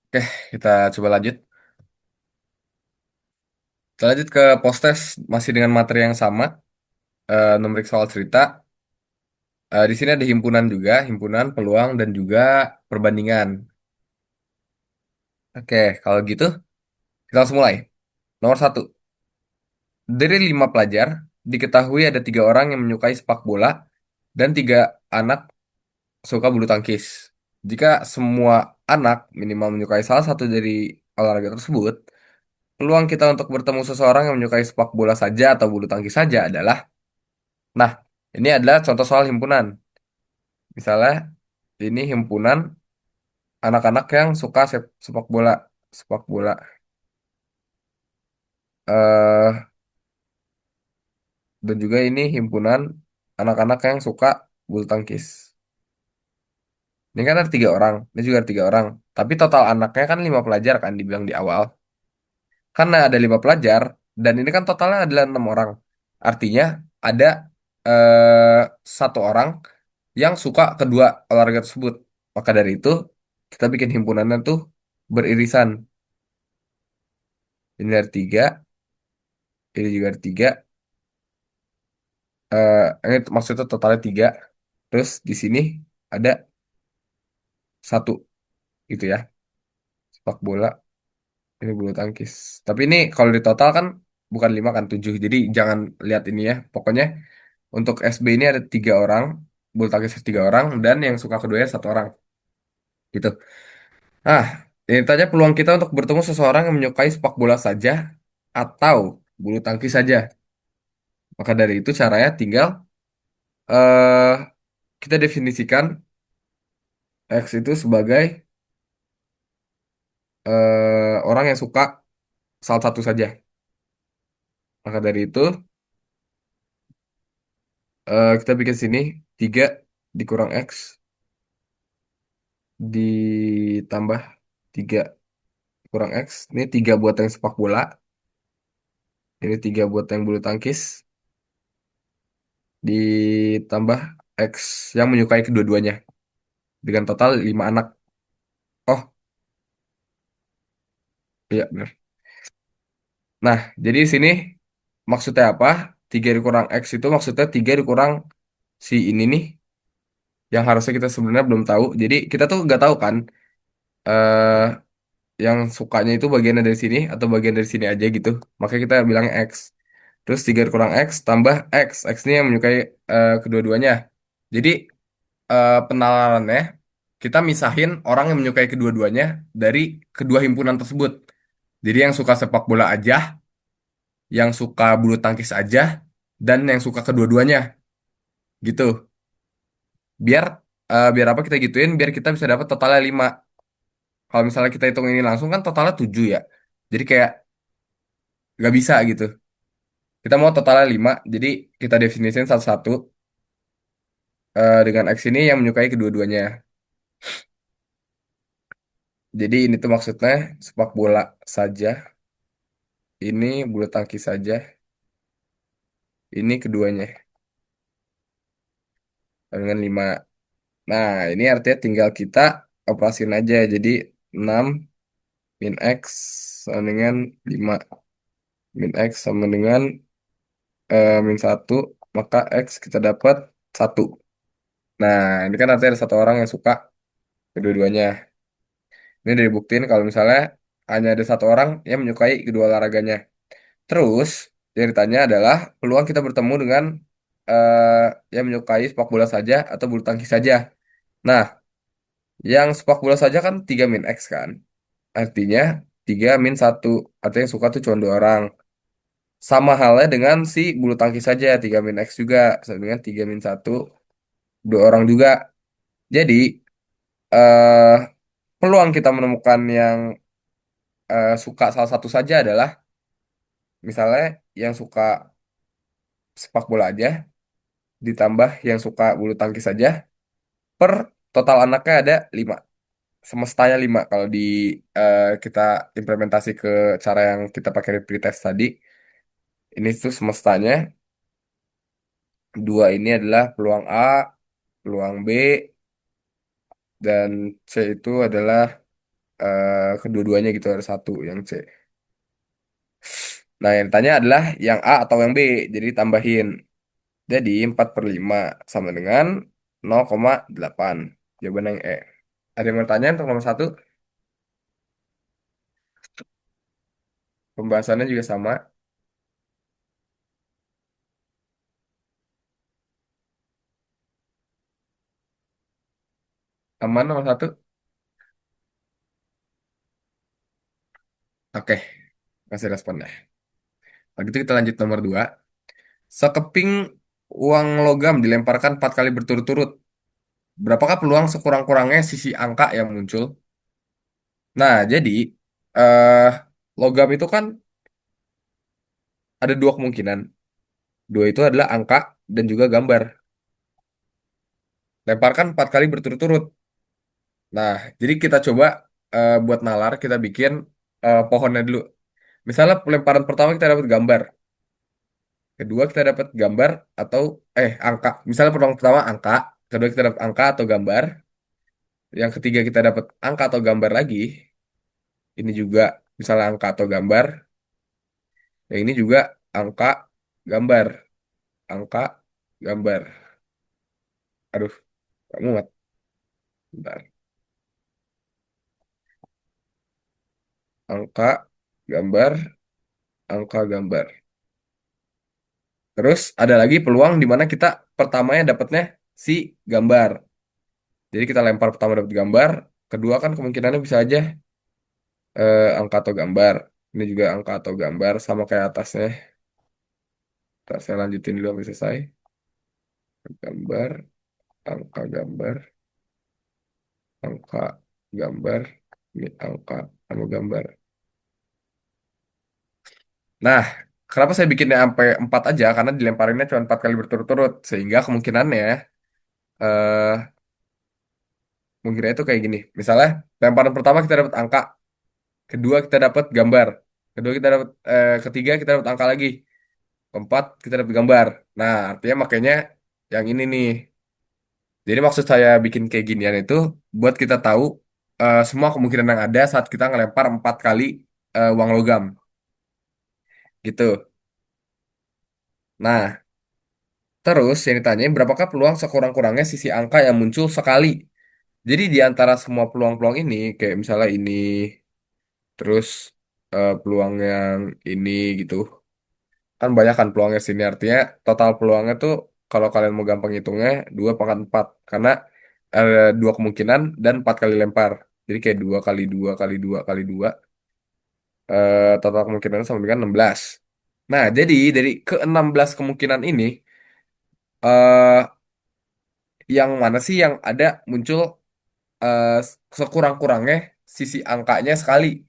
Oke, kita coba lanjut. Kita lanjut ke post test masih dengan materi yang sama, numerik soal cerita. Di sini ada himpunan juga, himpunan, peluang, dan juga perbandingan. Oke, kalau gitu kita langsung mulai. Nomor satu, dari 5 pelajar, diketahui ada 3 orang yang menyukai sepak bola dan 3 anak suka bulu tangkis. Jika semua anak minimal menyukai salah satu dari olahraga tersebut, peluang kita untuk bertemu seseorang yang menyukai sepak bola saja atau bulu tangkis saja adalah, nah, ini adalah contoh soal himpunan. Misalnya, ini himpunan anak-anak yang suka sepak bola, sepak bola. eh dan juga ini himpunan anak-anak yang suka bulu tangkis. Ini kan ada 3 orang, ini juga ada 3 orang. Tapi total anaknya kan 5 pelajar kan dibilang di awal. Karena ada 5 pelajar dan ini kan totalnya adalah 6 orang. Artinya ada eh, 1 orang yang suka kedua olahraga tersebut. Maka dari itu Kita bikin himpunannya tuh beririsan. Ini ada tiga, ini juga ada tiga. Ini maksudnya totalnya tiga. Terus di sini ada satu gitu ya, sepak bola. Ini bulu tangkis. Tapi ini kalau di total kan bukan lima kan tujuh. Jadi jangan lihat ini ya. Pokoknya untuk SB ini ada tiga orang, bulu tangkis tiga orang, dan yang suka keduanya satu orang gitu. Nah, ini tanya peluang kita untuk bertemu seseorang yang menyukai sepak bola saja atau bulu tangkis saja. Maka dari itu caranya tinggal eh kita definisikan X itu sebagai orang yang suka salah satu saja. Maka dari itu kita bikin sini 3 dikurang X ditambah 3 kurang X. Ini 3 buat yang sepak bola. Ini 3 buat yang bulu tangkis. Ditambah X yang menyukai kedua-duanya. Dengan total 5 anak. Oh, iya benar. Nah, jadi di sini maksudnya apa? 3 dikurang X itu maksudnya 3 dikurang si ini nih. Yang harusnya kita sebenarnya belum tahu. Jadi kita tuh nggak tahu kan. eh yang sukanya itu bagian dari sini atau bagian dari sini aja gitu. Makanya kita bilangnya X. Terus 3 kurang X tambah X. X ini yang menyukai kedua-duanya. Jadi penalarannya kita misahin orang yang menyukai kedua-duanya dari kedua himpunan tersebut. Jadi yang suka sepak bola aja, yang suka bulu tangkis aja, dan yang suka kedua-duanya gitu. Biar biar apa kita gituin? Biar kita bisa dapat totalnya 5. Kalau misalnya kita hitung ini langsung kan totalnya 7 ya. Jadi kayak nggak bisa gitu. Kita mau totalnya 5, jadi kita definisikan satu-satu dengan X ini yang menyukai kedua-duanya. Jadi ini tuh maksudnya sepak bola saja, ini bulu tangkis saja, ini keduanya dengan 5. Nah, ini artinya tinggal kita operasin aja. Jadi 6 min X sama dengan 5. Min X sama dengan min 1, maka X kita dapat 1. Nah, ini kan artinya ada satu orang yang suka kedua-duanya. Ini dari buktiin kalau misalnya hanya ada satu orang yang menyukai kedua olahraganya. Terus, yang ditanya adalah peluang kita bertemu dengan yang menyukai sepak bola saja atau bulu tangkis saja. Nah, yang sepak bola saja kan 3 min X kan. Artinya 3 min 1. Artinya yang suka tuh cuma 2 orang. Sama halnya dengan si bulu tangkis saja 3 min X juga. Sama dengan 3 min 1, 2 orang juga. Jadi, eh peluang kita menemukan yang suka salah satu saja adalah misalnya yang suka sepak bola aja ditambah yang suka bulu tangkis saja per total anaknya ada 5. Semestanya 5 kalau di kita implementasi ke cara yang kita pakai di pretest tadi. Ini tuh semestanya 2 ini adalah peluang A, peluang B, dan C itu adalah kedua-duanya gitu ada satu yang C. Nah yang tanya adalah yang A atau yang B. Jadi tambahin. Jadi 4/5 sama dengan 0,8. Jawaban yang E. Ada yang mau tanya untuk nomor satu? Pembahasannya juga sama. Aman nomor satu? Oke, kasih responnya. Kalau gitu kita lanjut nomor dua. Sekeping uang logam dilemparkan 4 kali berturut-turut. Berapakah peluang sekurang-kurangnya sisi angka yang muncul? Nah, jadi eh logam itu kan ada dua kemungkinan. Dua itu adalah angka dan juga gambar. Lemparkan 4 kali berturut-turut. Nah, jadi kita coba buat nalar, kita bikin pohonnya dulu. Misalnya lemparan pertama kita dapat gambar, kedua kita dapat gambar atau angka. Misalnya peluang pertama angka, kedua kita dapat angka atau gambar, Yang ketiga kita dapat angka atau gambar lagi. Ini juga misalnya angka atau gambar. Yang ini juga angka, gambar, angka, gambar. Aduh, kamu muat. Bentar. Angka, gambar, angka, gambar. Terus ada lagi peluang di mana kita pertamanya dapatnya si gambar. Jadi kita lempar pertama dapat gambar, kedua kan kemungkinannya bisa aja angka atau gambar. Ini juga angka atau gambar sama kayak atasnya. Ntar saya lanjutin dulu sampai selesai. Gambar, angka, gambar, angka, gambar, ini angka sama gambar. Nah, kenapa saya bikinnya sampai 4 aja? Karena dilemparinnya cuma 4 kali berturut-turut. Sehingga kemungkinannya, eh mungkin itu kayak gini. Misalnya, lemparan pertama kita dapat angka, kedua kita dapat gambar, kedua kita dapat, ketiga kita dapat angka lagi, keempat kita dapat gambar. Nah, artinya makanya yang ini nih. Jadi maksud saya bikin kayak ginian itu buat kita tahu semua kemungkinan yang ada saat kita ngelempar 4 kali uang logam gitu. Nah, terus yang ditanyain berapakah peluang sekurang-kurangnya sisi angka yang muncul sekali. Jadi di antara semua peluang-peluang ini, kayak misalnya ini, terus peluang yang ini gitu, kan banyak kan peluangnya sini. Artinya total peluangnya tuh kalau kalian mau gampang hitungnya 2 pangkat 4. Karena ada dua kemungkinan dan 4 kali lempar. Jadi kayak 2 kali 2 kali 2 kali 2, total kemungkinan sama dengan 16. Nah, jadi dari ke-16 kemungkinan ini, eh yang mana sih yang ada muncul eh, sekurang-kurangnya sisi angkanya sekali.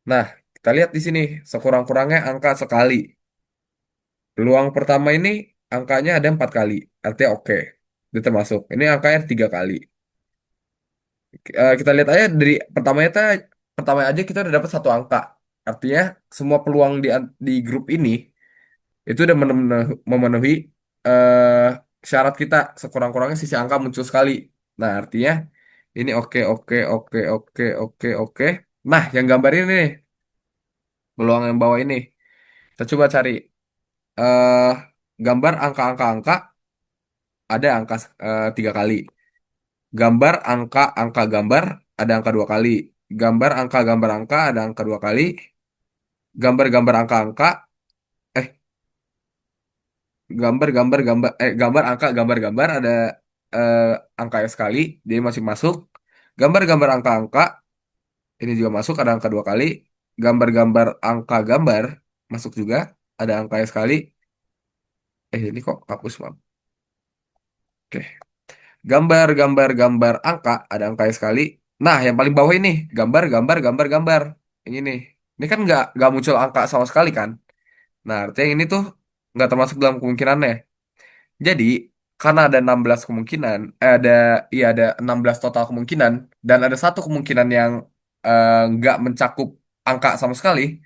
Nah, kita lihat di sini sekurang-kurangnya angka sekali. Peluang pertama ini angkanya ada 4 kali, artinya oke, itu termasuk. Ini angkanya 3 kali. Kita lihat aja dari pertama aja kita udah dapat satu angka. Artinya semua peluang di grup ini itu udah memenuhi eh, syarat kita sekurang-kurangnya sisi angka muncul sekali. Nah, artinya ini oke, oke, oke, oke, oke, oke. Nah, yang gambar ini nih, peluang yang bawah ini. Kita coba cari eh gambar angka-angka-angka, ada angka 3 kali. Gambar angka-angka gambar, ada angka 2 kali. Gambar angka-gambar angka, ada angka 2 kali. Gambar-gambar angka-angka, eh gambar angka gambar-gambar ada eh, angkanya sekali, jadi masih masuk. Gambar-gambar angka-angka ini juga masuk, ada angka 2 kali. Gambar-gambar angka gambar masuk juga, ada angkanya sekali. Ini kok hapus, Mam. Oke. Gambar angka ada angkanya sekali. Nah, yang paling bawah ini gambar. Yang ini. Ini kan nggak muncul angka sama sekali kan? Nah, artinya yang ini tuh nggak termasuk dalam kemungkinannya. Jadi, karena ada 16 kemungkinan, iya ada 16 total kemungkinan, dan ada satu kemungkinan yang nggak mencakup angka sama sekali,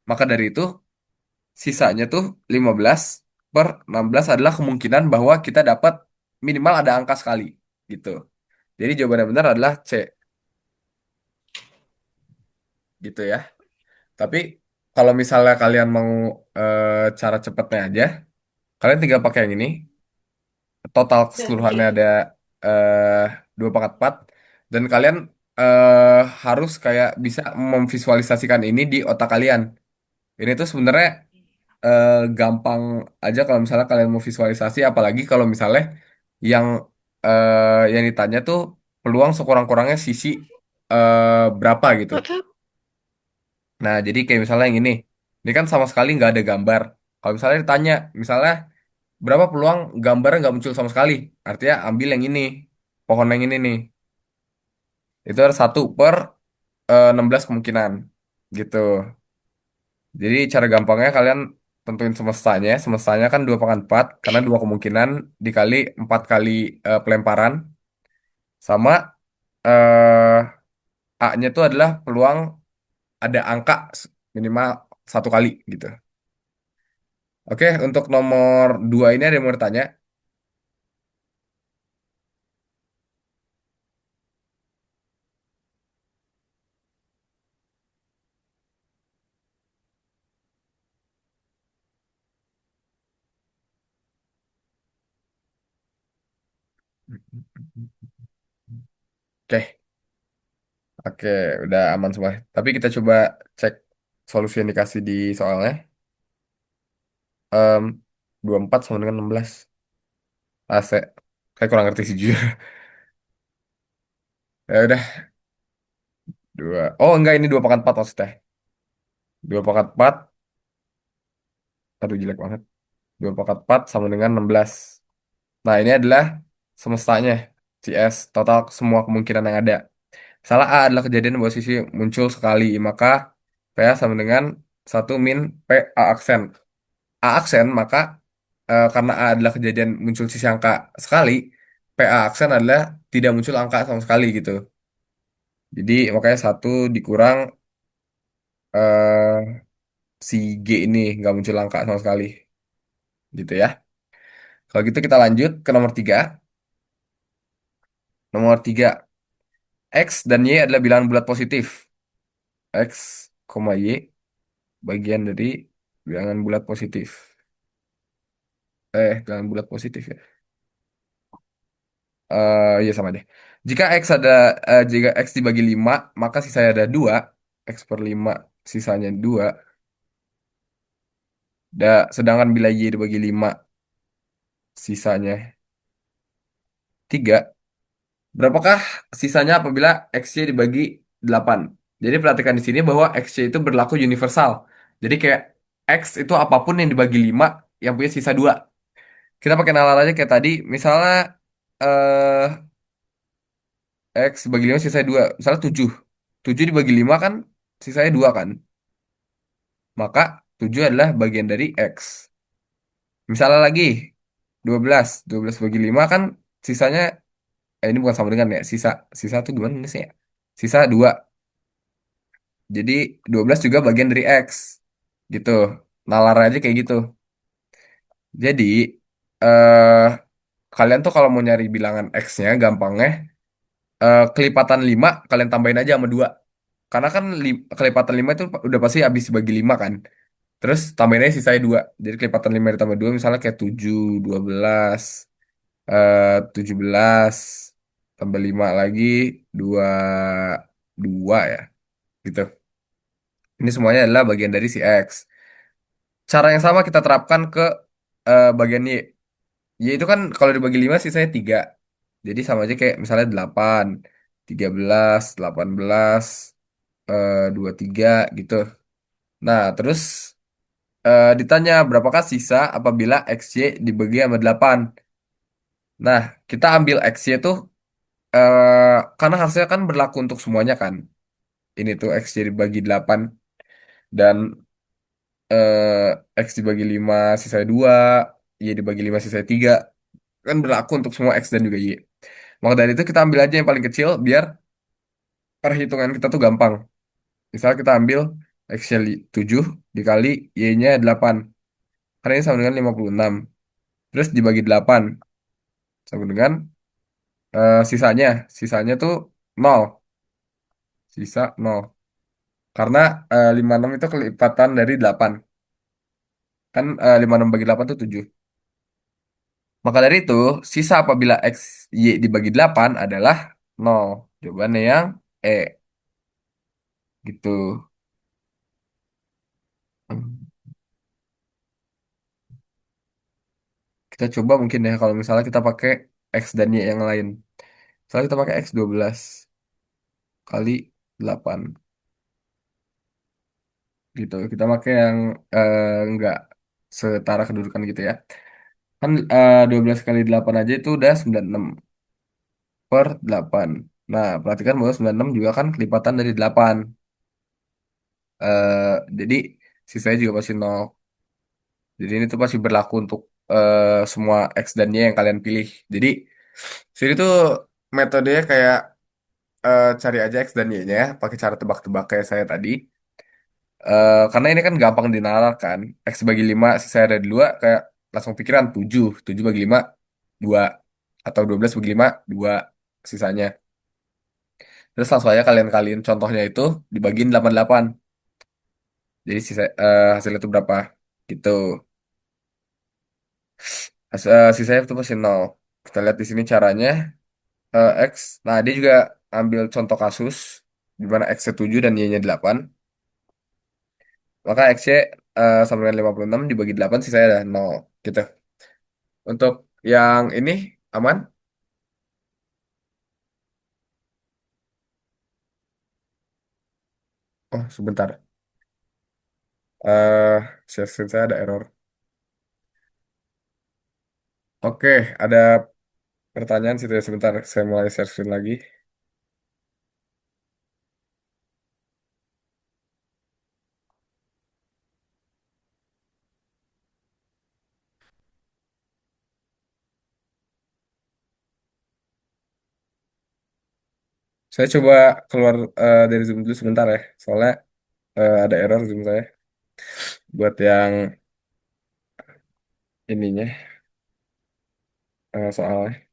maka dari itu sisanya tuh 15/16 adalah kemungkinan bahwa kita dapat minimal ada angka sekali gitu. Jadi jawaban yang benar adalah C gitu ya. Tapi kalau misalnya kalian mau cara cepatnya aja, kalian tinggal pakai yang ini. Total keseluruhannya ada eh 2/4, dan kalian harus kayak bisa memvisualisasikan ini di otak kalian. Ini tuh sebenarnya gampang aja kalau misalnya kalian mau visualisasi, apalagi kalau misalnya yang yang ditanya tuh peluang sekurang-kurangnya sisi berapa gitu. Nah, jadi kayak misalnya yang ini kan sama sekali nggak ada gambar. Kalau misalnya ditanya, misalnya berapa peluang gambarnya nggak muncul sama sekali, artinya ambil yang ini, pohon yang ini nih, itu ada 1/16 kemungkinan gitu. Jadi cara gampangnya kalian tentuin semestanya. Semestanya kan 2/4 karena dua kemungkinan dikali 4 kali pelemparan, sama eh A-nya itu adalah peluang ada angka minimal 1 kali gitu. Oke, untuk nomor 2 ini ada yang mau ditanya? Oke, oke, udah aman semua. Tapi kita coba cek solusi yang dikasih di soalnya. Em, 24 sama dengan 16 AC. Saya kurang ngerti sih jujur. Ya udah, dua. Oh enggak, ini 2/4 maksudnya. 2/4, aduh jelek banget. 2/4 sama dengan 16. Nah, ini adalah semestanya. CS, total semua kemungkinan yang ada. Salah A adalah kejadian bahwa sisi muncul sekali, maka PA sama dengan satu min P A aksen. A aksen, maka karena A adalah kejadian muncul sisi angka sekali, PA aksen adalah tidak muncul angka sama sekali gitu. Jadi makanya satu dikurang eh, si G ini nggak muncul angka sama sekali. Gitu ya. Kalau gitu kita lanjut ke nomor 3. Nomor 3, X dan Y adalah bilangan bulat positif. X, Y bagian dari bilangan bulat positif. Bilangan bulat positif ya. Iya sama deh. Jika X dibagi 5, maka sisanya ada 2. X per 5 sisanya 2. Sedangkan bila Y dibagi 5 sisanya 3. Berapakah sisanya apabila XY dibagi 8? Jadi perhatikan di sini bahwa XY itu berlaku universal. Jadi kayak X itu apapun yang dibagi 5 yang punya sisa 2. Kita pakai nalar aja kayak tadi. Misalnya eh X dibagi 5 sisanya 2. Misalnya 7. 7 dibagi 5 kan sisanya 2 kan. Maka 7 adalah bagian dari X. Misalnya lagi 12. 12 bagi 5 kan sisanya ini bukan sama dengan ya. Sisa tuh gimana sih ya? Sisa 2. Jadi 12 juga bagian dari X. Gitu. Nalar aja kayak gitu. Jadi eh kalian tuh kalau mau nyari bilangan X-nya gampangnya kelipatan 5 kalian tambahin aja sama 2. Karena kan kelipatan 5 itu udah pasti habis bagi 5 kan. Terus tambahin aja sisanya 2. Jadi kelipatan 5 ditambah 2 misalnya kayak 7, 12, 17, tambah 5 lagi, 2, 2 ya. Gitu. Ini semuanya adalah bagian dari si X. Cara yang sama kita terapkan ke bagian Y. Y itu kan kalau dibagi 5 sisanya 3. Jadi sama aja kayak misalnya 8, 13, 18, 23 gitu. Nah, terus ditanya berapakah sisa apabila XY dibagi sama 8. Nah, kita ambil XY itu karena hasilnya kan berlaku untuk semuanya kan. Ini tuh XY dibagi 8 dan X dibagi 5 sisa 2, Y dibagi 5 sisa 3 kan berlaku untuk semua X dan juga Y. Maka dari itu kita ambil aja yang paling kecil biar perhitungan kita tuh gampang. Misal kita ambil X-nya 7 dikali Y-nya 8. Karena ini sama dengan 56. Terus dibagi 8 sama dengan sisanya. Sisanya tuh 0. Sisa 0. Karena 56 itu kelipatan dari 8. Kan 56 bagi 8 itu 7. Maka dari itu, sisa apabila X, Y dibagi 8 adalah 0. Jawabannya yang E. Gitu. Hmm. Kita coba mungkin ya kalau misalnya kita pakai X dan Y yang lain. Misalnya kita pakai X 12 kali 8 gitu. Kita pakai yang enggak setara kedudukan gitu ya. Kan 12 kali 8 aja itu udah 96 per 8. Nah, perhatikan bahwa 96 juga kan kelipatan dari 8. Jadi sisanya juga pasti 0. Jadi ini tuh pasti berlaku untuk semua X dan Y yang kalian pilih. Jadi sini tuh metodenya kayak cari aja X dan Y-nya pakai cara tebak-tebak kayak saya tadi. Karena ini kan gampang dinalar kan. X bagi 5 sisa ada 2 kayak langsung pikiran 7. 7 bagi 5 2. Atau 12 bagi 5 2 sisanya. Terus langsung aja kalian kalian contohnya itu dibagiin 88. Jadi hasilnya itu berapa? Gitu. Sisanya itu pasti 0. Kita lihat di sini caranya. X. Nah, dia juga ambil contoh kasus di mana X-nya 7 dan Y-nya 8. Maka X-nya sama dengan 56 dibagi 8 sisanya ada 0. Gitu. Untuk yang ini aman? Oh, sebentar. Share screen saya ada error. Oke, ada pertanyaan situ ya sebentar. Saya mulai share screen lagi. Saya coba keluar dari Zoom dulu sebentar ya. Soalnya ada error Zoom saya. Buat yang ininya soalnya.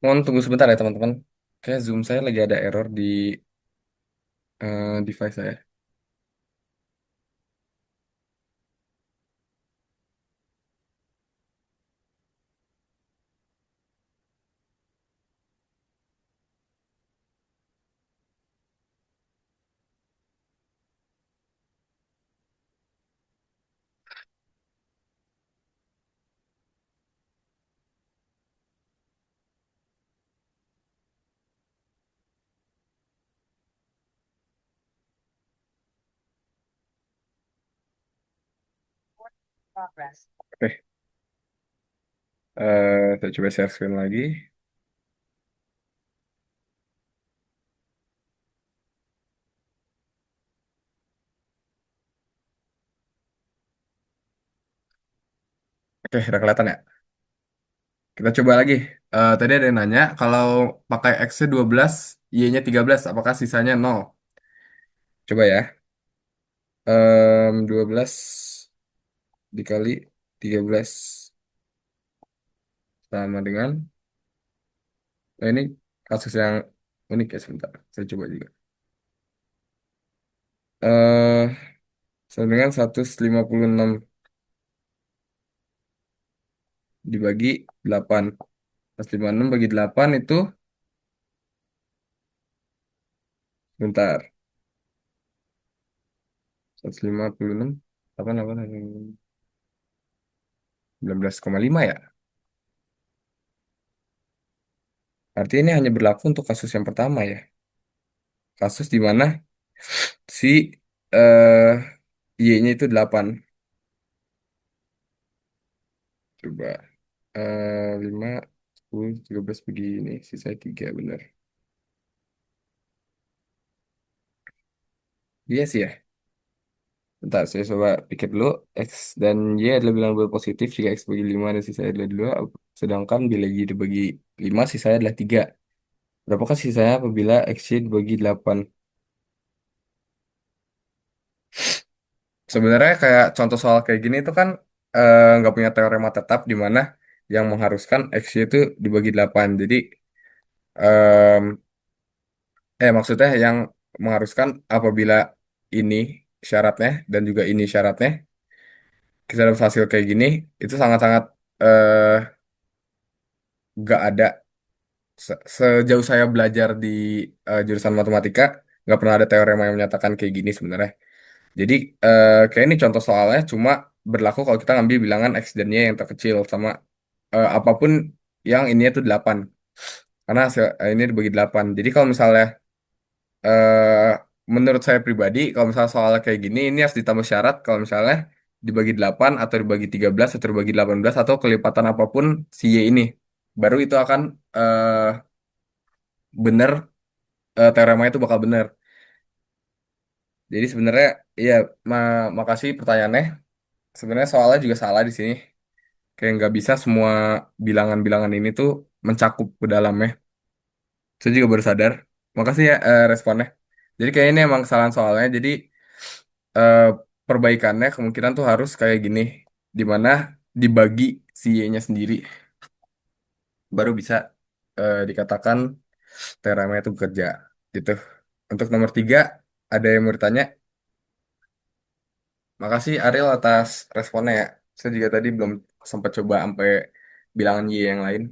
Mohon tunggu sebentar ya teman-teman. Kayak Zoom saya lagi ada error di device saya. Oke, saya coba share screen lagi. Oke, udah kelihatan ya. Kita coba lagi. Tadi ada yang nanya, kalau pakai X-nya 12, Y-nya 13, apakah sisanya 0? Coba ya. 12 dikali 13 sama dengan, nah ini kasus yang unik ya sebentar. Saya coba juga. eh Sama dengan 156 dibagi 8. 156 bagi 8 itu, bentar. 156, 8, 8, 19,5 ya. Artinya ini hanya berlaku untuk kasus yang pertama ya. Kasus di mana si eh Y-nya itu 8. Coba 5, 10, 13 begini. Sisa 3 benar. Iya sih ya. Bentar, saya coba pikir dulu. X dan Y adalah bilangan bulat positif jika X bagi 5 dan sisanya adalah 2. Sedangkan bila Y dibagi 5, sisanya adalah 3. Berapakah sisanya apabila X, Y dibagi 8? Sebenarnya kayak contoh soal kayak gini itu kan nggak punya teorema tetap di mana yang mengharuskan X, Y itu dibagi 8. Jadi em, maksudnya yang mengharuskan apabila ini syaratnya dan juga ini syaratnya, kita dapat hasil kayak gini, itu sangat-sangat eh nggak ada. Sejauh saya belajar di jurusan matematika, nggak pernah ada teorema yang menyatakan kayak gini sebenarnya. Jadi kayak ini contoh soalnya cuma berlaku kalau kita ngambil bilangan X dan Y yang terkecil sama apapun yang ini itu 8. Karena ini dibagi 8. Jadi kalau misalnya eh menurut saya pribadi, kalau misalnya soal kayak gini, ini harus ditambah syarat kalau misalnya dibagi 8 atau dibagi 13 atau dibagi 18 atau kelipatan apapun si Y ini. Baru itu akan bener, teorema itu bakal bener. Jadi sebenarnya iya, makasih pertanyaannya. Sebenarnya soalnya juga salah di sini. Kayak nggak bisa semua bilangan-bilangan ini tuh mencakup ke dalamnya. Saya juga baru sadar. Makasih ya responnya. Jadi kayaknya ini emang kesalahan soalnya. Jadi eh, perbaikannya kemungkinan tuh harus kayak gini. Dimana dibagi si Y-nya sendiri. Baru bisa dikatakan teorema itu bekerja. Gitu. Untuk nomor 3, ada yang mau ditanya? Makasih Ariel atas responnya ya. Saya juga tadi belum sempat coba sampai bilangan Y yang lain.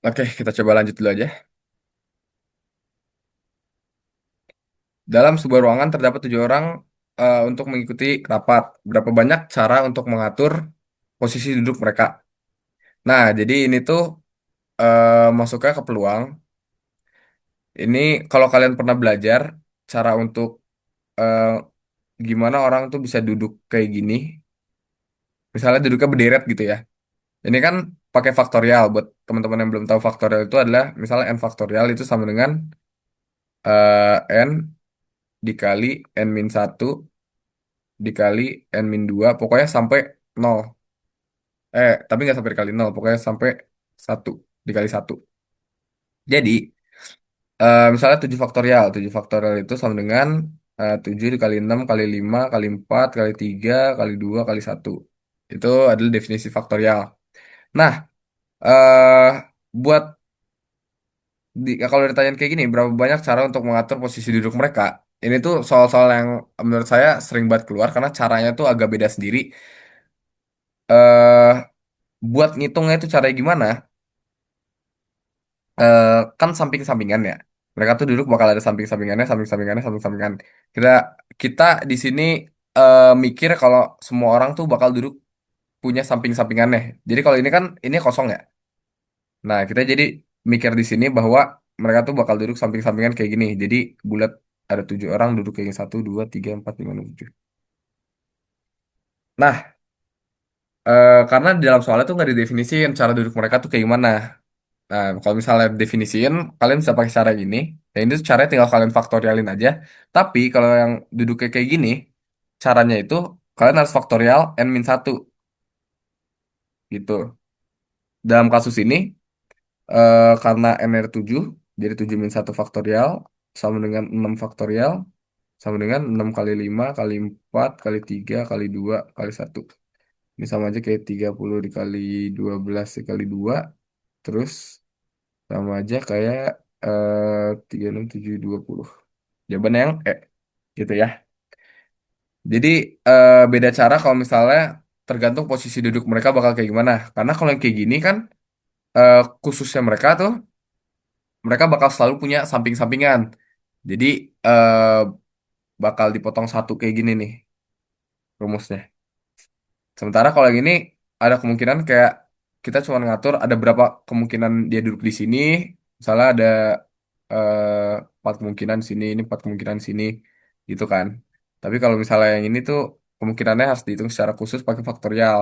Oke, kita coba lanjut dulu aja. Dalam sebuah ruangan terdapat 7 orang untuk mengikuti rapat. Berapa banyak cara untuk mengatur posisi duduk mereka? Nah, jadi ini tuh masuknya ke peluang. Ini kalau kalian pernah belajar cara untuk eh, gimana orang tuh bisa duduk kayak gini. Misalnya duduknya berderet gitu ya. Ini kan pakai faktorial. Buat teman-teman yang belum tahu faktorial itu adalah misalnya n faktorial itu sama dengan n dikali n-1 dikali n-2 pokoknya sampai nol. Tapi nggak sampai dikali nol, pokoknya sampai satu dikali satu. Jadi, misalnya 7 faktorial. 7 faktorial itu sama dengan 7 dikali 6 kali 5 kali 4 kali 3 kali 2 kali satu. Itu adalah definisi faktorial. Nah, eh buat kalau ditanyain kayak gini, berapa banyak cara untuk mengatur posisi duduk mereka? Ini tuh soal-soal yang menurut saya sering banget keluar karena caranya tuh agak beda sendiri. eh Buat ngitungnya itu caranya gimana? eh kan samping-sampingan ya. Mereka tuh duduk bakal ada samping-sampingannya, samping-sampingannya, samping-sampingan. Kita kita di sini mikir kalau semua orang tuh bakal duduk punya samping-sampingannya. Jadi kalau ini kan ini kosong ya. Nah, kita jadi mikir di sini bahwa mereka tuh bakal duduk samping-sampingan kayak gini. Jadi bulat ada 7 orang duduk kayak gini. Satu, dua, tiga, empat, lima, enam, tujuh. Nah, karena di dalam soalnya tuh nggak didefinisiin cara duduk mereka tuh kayak gimana. Nah, kalau misalnya definisiin, kalian bisa pakai cara gini. Dan itu caranya tinggal kalian faktorialin aja. Tapi kalau yang duduknya kayak gini, caranya itu kalian harus faktorial n-1 gitu. Dalam kasus ini, karena n r 7, jadi 7 min 1 faktorial sama dengan 6 faktorial sama dengan 6 kali 5 kali 4 kali 3 kali 2 kali satu. Ini sama aja kayak 30 dikali 12 dikali 2. Terus sama aja kayak 36, 7, 20. Jawaban yang gitu ya. Jadi beda cara kalau misalnya tergantung posisi duduk mereka bakal kayak gimana. Karena kalau yang kayak gini kan khususnya mereka tuh mereka bakal selalu punya samping-sampingan. Jadi eh, bakal dipotong satu kayak gini nih rumusnya. Sementara kalau yang ini ada kemungkinan kayak kita cuma ngatur ada berapa kemungkinan dia duduk di sini. Misalnya ada 4 kemungkinan di sini, ini 4 kemungkinan di sini, gitu kan. Tapi kalau misalnya yang ini tuh kemungkinannya harus dihitung secara khusus pakai faktorial.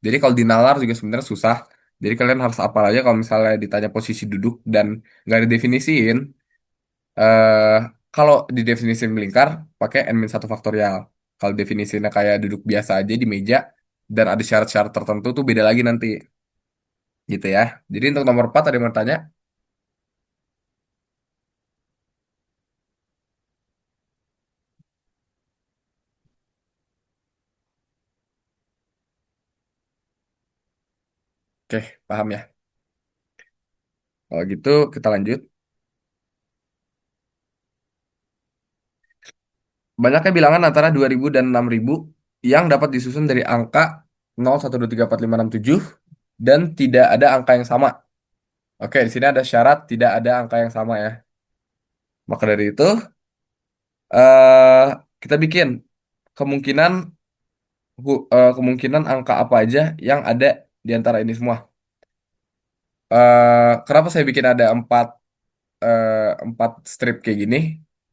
Jadi kalau di nalar juga sebenarnya susah. Jadi kalian harus hafal aja kalau misalnya ditanya posisi duduk dan nggak didefinisiin. eh Kalau didefinisi melingkar, pakai n-1 faktorial. Kalau definisinya kayak duduk biasa aja di meja, dan ada syarat-syarat tertentu tuh beda lagi nanti. Gitu ya. Jadi untuk nomor 4 ada yang mau tanya? Oke, paham ya. Kalau gitu kita lanjut. Banyaknya bilangan antara 2000 dan 6000 yang dapat disusun dari angka 0, 1, 2, 3, 4, 5, 6, 7 dan tidak ada angka yang sama. Oke, di sini ada syarat tidak ada angka yang sama ya. Maka dari itu, eh kita bikin kemungkinan kemungkinan angka apa aja yang ada di antara ini semua. Kenapa saya bikin ada empat strip kayak gini?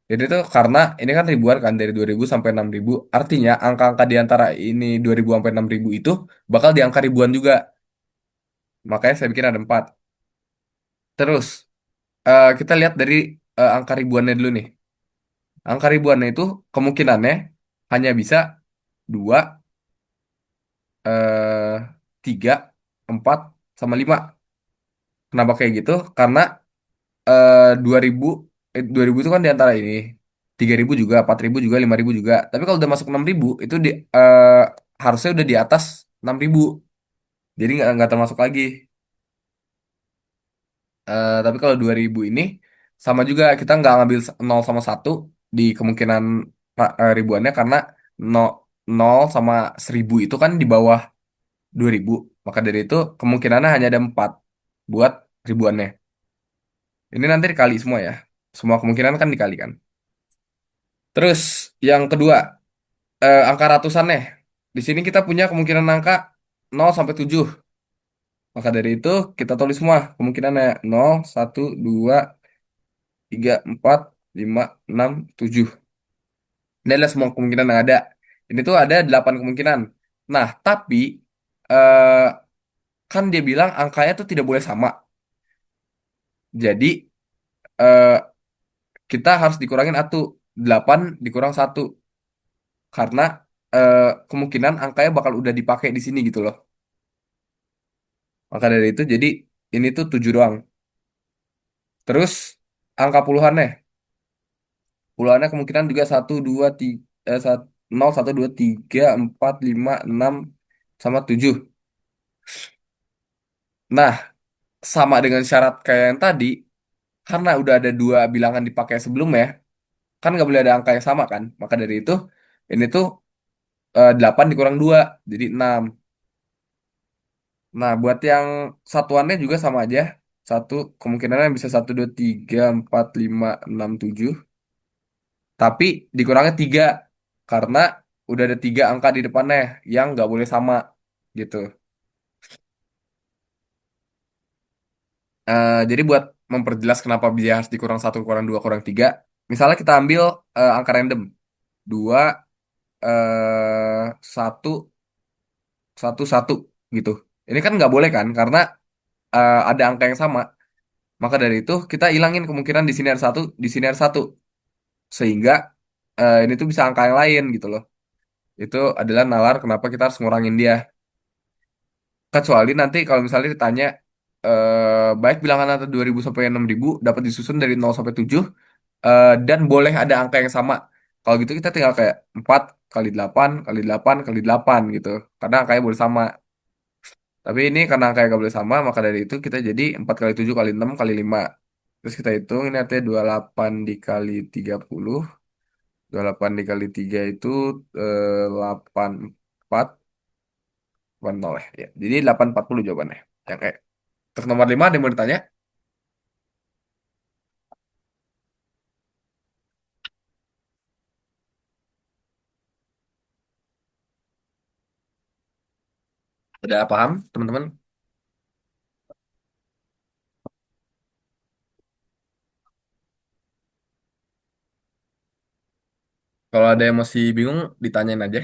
Jadi itu karena ini kan ribuan kan dari 2000 sampai 6000, artinya angka-angka di antara ini 2000 sampai 6000 itu bakal di angka ribuan juga. Makanya saya bikin ada 4. Terus kita lihat dari angka ribuannya dulu nih. Angka ribuannya itu kemungkinannya hanya bisa 2, 3, 4, sama 5. Kenapa kayak gitu? Karena 2000, 2000 itu kan di antara ini. 3000 juga, 4000 juga, 5000 juga. Tapi kalau udah masuk 6000 itu harusnya udah di atas 6000. Jadi nggak termasuk lagi. Tapi kalau 2000 ini sama juga, kita nggak ngambil 0 sama 1 di kemungkinan ribuannya, karena 0, 0 sama 1000 itu kan di bawah 2000. Maka dari itu kemungkinannya hanya ada 4 buat ribuannya. Ini nanti dikali semua ya. Semua kemungkinan kan dikalikan. Terus yang kedua, angka ratusannya. Di sini kita punya kemungkinan angka 0 sampai 7. Maka dari itu kita tulis semua kemungkinannya: 0, 1, 2, 3, 4, 5, 6, 7. Ini adalah semua kemungkinan yang ada. Ini tuh ada 8 kemungkinan. Nah, tapi eh, kan dia bilang angkanya tuh tidak boleh sama. Jadi eh, kita harus dikurangin satu. 8 dikurang satu. Karena kemungkinan angkanya bakal udah dipakai di sini gitu loh. Maka dari itu jadi ini tuh 7 doang. Terus angka puluhannya. Puluhannya kemungkinan juga satu 2 3, 0, 1, 2, 3, 4, 5, 6, sama 7. Nah, sama dengan syarat kayak yang tadi, karena udah ada dua bilangan dipakai sebelumnya, kan nggak boleh ada angka yang sama kan. Maka dari itu, ini tuh 8 dikurang 2 jadi 6. Nah, buat yang satuannya juga sama aja. Satu kemungkinannya bisa satu 2 3 4 5 6 7. Tapi dikurangnya 3 karena udah ada 3 angka di depannya yang nggak boleh sama gitu. Jadi buat memperjelas kenapa dia harus dikurang satu, kurang 2, kurang 3. Misalnya kita ambil angka random. 2, 1, 1, 1 gitu. Ini kan nggak boleh kan karena ada angka yang sama. Maka dari itu kita hilangin kemungkinan di sini ada satu, di sini ada satu. Sehingga ini tuh bisa angka yang lain gitu loh. Itu adalah nalar kenapa kita harus ngurangin dia. Kecuali nanti kalau misalnya ditanya baik bilangan antara 2000 sampai 6000 dapat disusun dari 0 sampai 7, dan boleh ada angka yang sama. Kalau gitu kita tinggal kayak 4 kali 8 kali 8 kali 8 gitu. Karena angkanya boleh sama. Tapi ini karena angkanya nggak boleh sama, maka dari itu kita jadi 4 kali 7 kali 6 kali 5. Terus kita hitung, ini artinya 28 dikali 30. 28 dikali 3 itu 84, 80 ya. Ya. Jadi 840 jawabannya. Yang Untuk nomor 5 ada yang mau ditanya? Udah paham, teman-teman? Kalau ada yang masih bingung, ditanyain aja.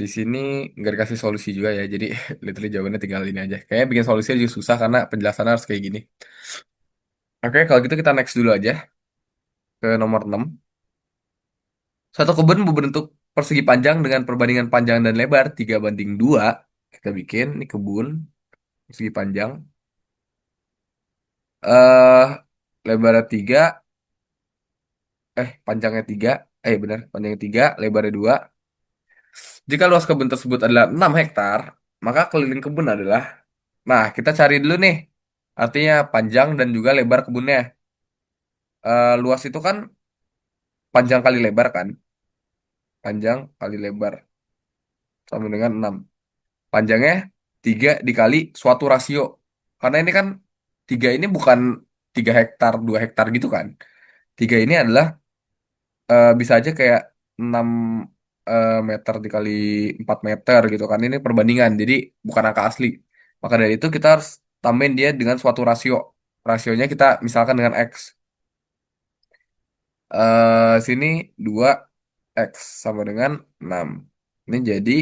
Di sini nggak dikasih solusi juga ya, jadi literally jawabannya tinggal ini aja. Kayaknya bikin solusinya juga susah karena penjelasannya harus kayak gini. Oke, kalau gitu kita next dulu aja ke nomor 6. Suatu kebun berbentuk persegi panjang dengan perbandingan panjang dan lebar 3:2. Kita bikin, ini kebun persegi panjang. eh Lebarnya 3, panjangnya 3, benar, panjangnya 3, lebarnya 2. Jika luas kebun tersebut adalah 6 hektar, maka keliling kebun adalah, nah kita cari dulu nih, artinya panjang dan juga lebar kebunnya. Luas itu kan panjang kali lebar kan, panjang kali lebar sama dengan 6. Panjangnya 3 dikali suatu rasio. Karena ini kan 3 ini bukan 3 hektar, 2 hektar gitu kan. 3 ini adalah bisa aja kayak 6 meter dikali 4 meter gitu kan. Ini perbandingan, jadi bukan angka asli. Maka dari itu kita harus tambahin dia dengan suatu rasio. Rasionya kita misalkan dengan X. Sini 2 X sama dengan 6. Ini jadi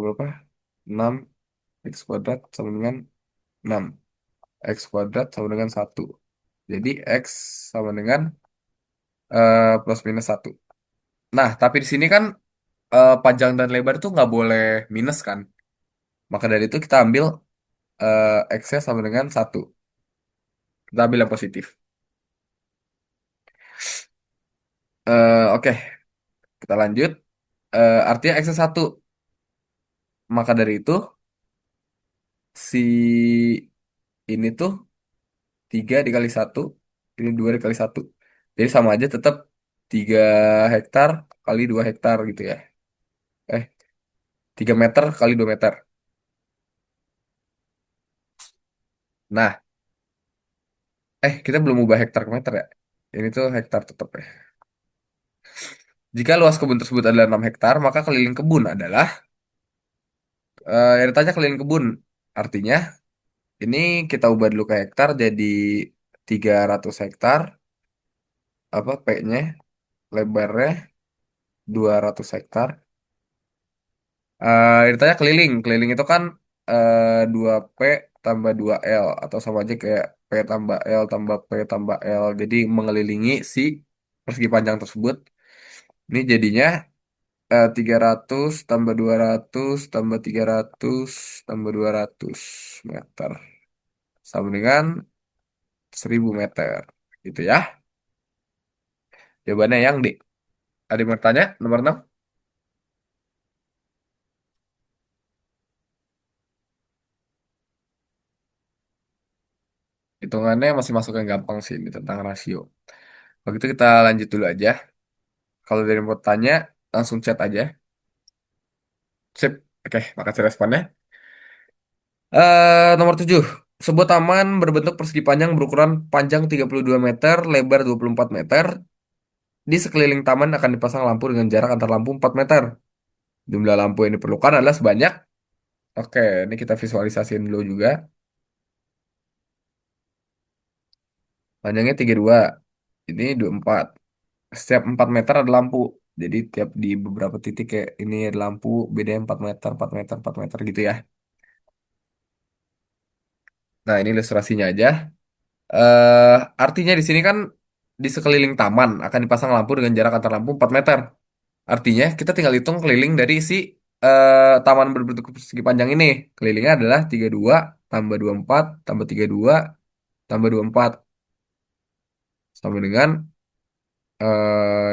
berapa? 6 X kuadrat sama dengan 6. X kuadrat sama dengan 1. Jadi X sama dengan plus minus 1. Nah, tapi di sini kan panjang dan lebar tuh nggak boleh minus kan. Maka dari itu kita ambil X-nya sama dengan 1. Kita ambil yang positif. Oke, kita lanjut. Artinya X-nya 1. Maka dari itu, si ini tuh 3 dikali 1. Ini 2 dikali 1. Jadi sama aja tetap 3 hektar kali 2 hektar gitu ya. Eh, 3 meter kali 2 meter. Nah, kita belum ubah hektar ke meter ya. Ini tuh hektar tetap ya. Jika luas kebun tersebut adalah 6 hektar, maka keliling kebun adalah, yang ditanya keliling kebun. Artinya, ini kita ubah dulu ke hektar jadi 300 hektar. Apa P-nya, lebarnya 200 hektar. Yang ditanya keliling. Keliling itu kan 2P tambah 2L. Atau sama aja kayak P tambah L tambah P tambah L. Jadi mengelilingi si persegi panjang tersebut. Ini jadinya 300 tambah 200 tambah 300 tambah 200 meter. Sama dengan 1000 meter. Gitu ya. Jawabannya yang D. Ada yang mau tanya? Nomor 6. Hitungannya masih masuk yang gampang sih ini tentang rasio. Begitu kita lanjut dulu aja. Kalau dari mau tanya, langsung chat aja. Sip. Oke, makasih responnya. Nomor 7. Sebuah taman berbentuk persegi panjang berukuran panjang 32 meter, lebar 24 meter. Di sekeliling taman akan dipasang lampu dengan jarak antar lampu 4 meter. Jumlah lampu yang diperlukan adalah sebanyak. Oke, ini kita visualisasiin dulu juga. Panjangnya 32. Ini 24. Setiap 4 meter ada lampu. Jadi tiap di beberapa titik kayak ini ada lampu, bedanya 4 meter, 4 meter, 4 meter gitu ya. Nah, ini ilustrasinya aja. eh Artinya di sini kan di sekeliling taman akan dipasang lampu dengan jarak antar lampu 4 meter. Artinya kita tinggal hitung keliling dari si taman berbentuk persegi panjang ini. Kelilingnya adalah 32 tambah 24 tambah 32 tambah 24 sama dengan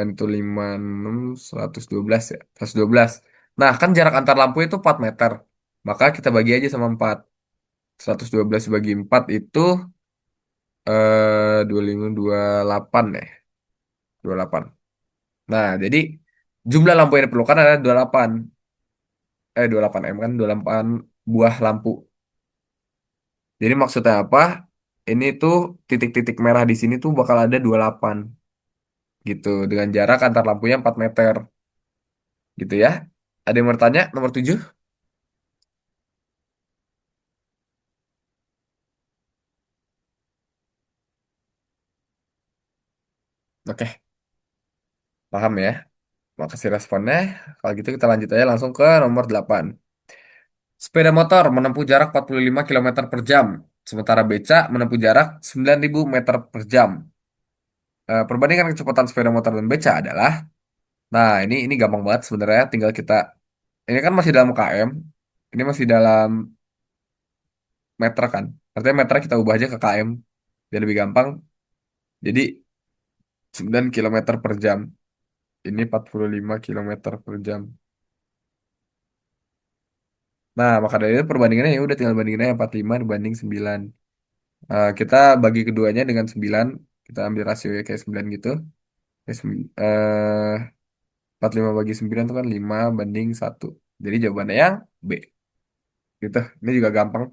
itu 56 112 ya. 112. Nah, kan jarak antar lampu itu 4 meter. Maka kita bagi aja sama 4. 112 bagi 4 itu 25 28 ya. 28. Nah, jadi jumlah lampu yang diperlukan adalah 28. 28 M kan 28 buah lampu. Jadi maksudnya apa? Ini tuh titik-titik merah di sini tuh bakal ada 28 gitu dengan jarak antar lampunya 4 meter gitu ya. Ada yang mau tanya nomor 7? Oke, paham ya. Makasih responnya. Kalau gitu kita lanjut aja langsung ke nomor 8. Sepeda motor menempuh jarak 45 kilometer per jam, sementara beca menempuh jarak 9.000 meter per jam. Perbandingan kecepatan sepeda motor dan beca adalah, nah ini gampang banget sebenarnya, tinggal kita, ini kan masih dalam km, ini masih dalam meter kan. Artinya meter kita ubah aja ke km, jadi lebih gampang. Jadi 9 kilometer per jam, ini 45 kilometer per jam. Nah, maka dari itu perbandingannya ya udah tinggal bandingin aja 45 dibanding 9. Kita bagi keduanya dengan 9. Kita ambil rasio kayak 9 gitu. Ya, 45 bagi 9 itu kan 5 banding 1. Jadi jawabannya yang B. Gitu. Ini juga gampang.